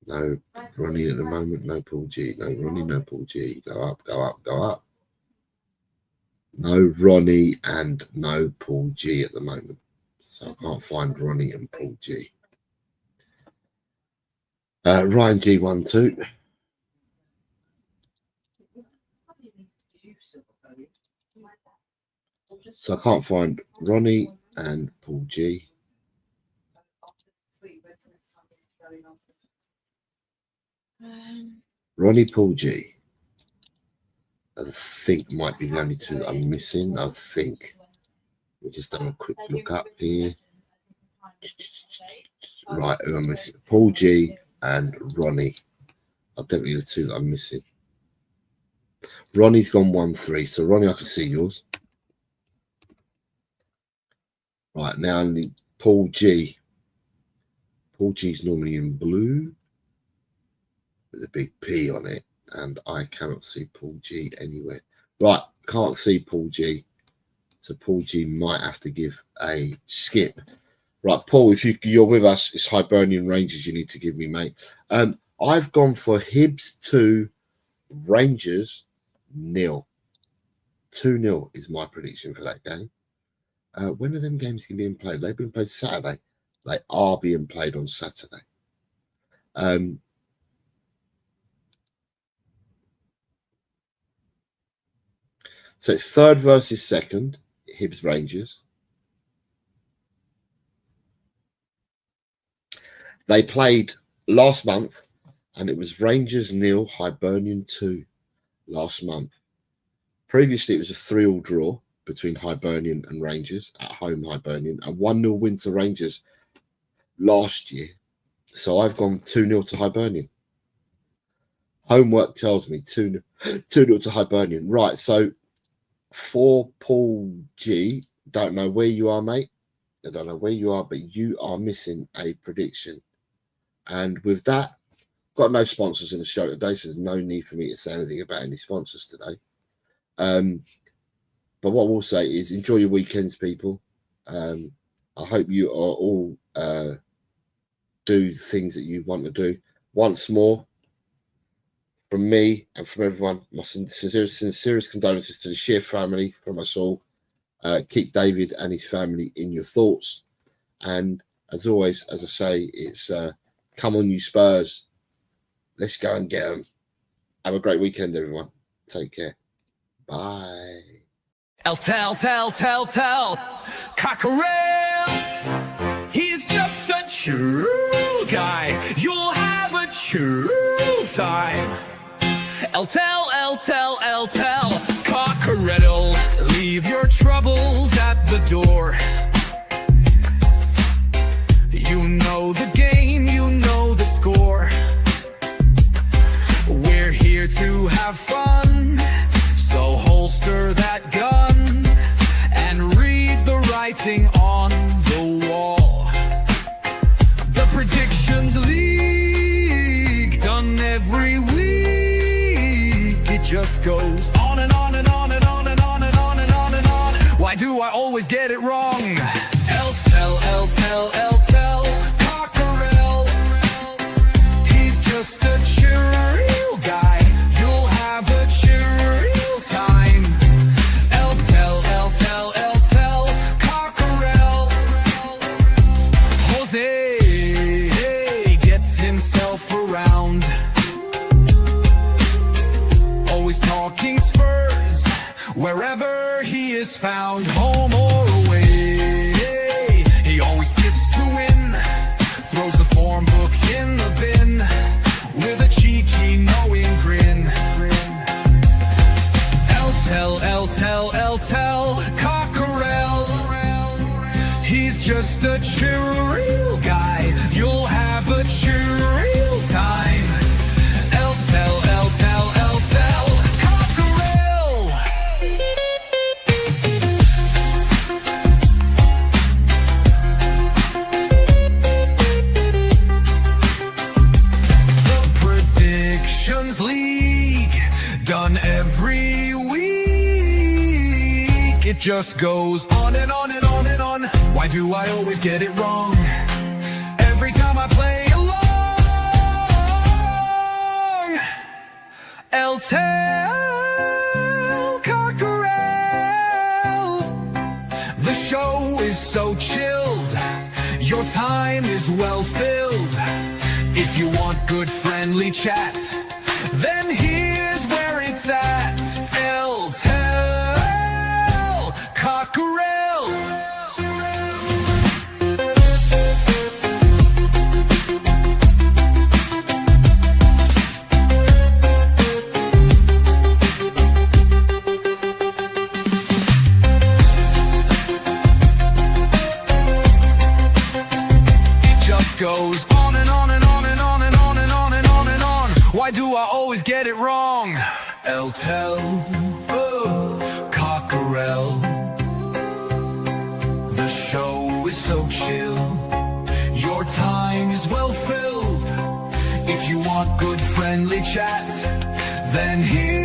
No Ronnie at the moment, no Paul G. No Ronnie, no Paul G. Go up, go up, go up. No Ronnie and no Paul G at the moment. So I can't find Ronnie and Paul G. Ryan G 1-2. So I can't find Ronnie and Paul G. Ronnie, Paul G. I think might be the only two that I'm missing. I think. We'll just have a quick look up here. Right, who am I missing? Paul G and Ronnie. Are definitely the two that I'm missing. Ronnie's gone 1-3. So Ronnie, I can see yours. Right, now I need Paul G. Paul G's normally in blue with a big P on it, and I cannot see Paul G anywhere. Right, can't see Paul G. So Paul G might have to give a skip. Right, Paul, if you're with us, it's Hibernian Rangers you need to give me, mate. I've gone for Hibs 2, Rangers 0. 2-0 is my prediction for that game. When are them games being played? They've been played Saturday. They are being played on Saturday. So it's third versus second, Hibs Rangers. They played last month, and it was Rangers 0, Hibernian 2 last month. Previously, it was a 3-3 draw between Hibernian and Rangers at home, Hibernian, and 1-0 win to Rangers last year. So I've gone 2-0 to Hibernian. Homework tells me 2-0 to Hibernian. Right, so for Paul G, don't know where you are, mate. I don't know where you are, but you are missing a prediction. And with that, got no sponsors in the show today, so there's no need for me to say anything about any sponsors today. But what we'll say is enjoy your weekends, people. I hope you are all do things that you want to do. Once more, from me and from everyone, my sincerest condolences to the Shear family, from us all. Keep David and his family in your thoughts. And as always, as I say, it's come on, you Spurs. Let's go and get them. Have a great weekend, everyone. Take care. Bye. Tell, Cockerel. He's just a true guy. You'll have a true time. Tell, Cockerel. Leave your troubles at the door. You know the game, you know the score. We're here to have fun, so holster that gun and read the writing on the wall. The predictions leak, done every week. It just goes on and on and on and on and on and on and on and on. Why do I always get it wrong? Tell, Cockerel. He's just a chill guy. You'll have a chill time. Tell, Cockerel. Jose gets himself around. Always talking Spurs, wherever he is found, home or away. He always tips to win, throws the form book in the bin with a cheeky knowing grin. Tell, Cockerel. He's just a chill guy. You'll have a chill time. Tell, Cockerel. The Predictions League, done every week. It just goes on and on and on and on. Why do I always get it wrong? Every time I play along. Tell, Cockerel. The show is so chilled, your time is well filled. If you want good friendly chat, then here's where it's at. Tell, Cockerel. Why do I always get it wrong? Eltel, Cockerel. The show is so chill. Your time is well filled. If you want good friendly chat, then here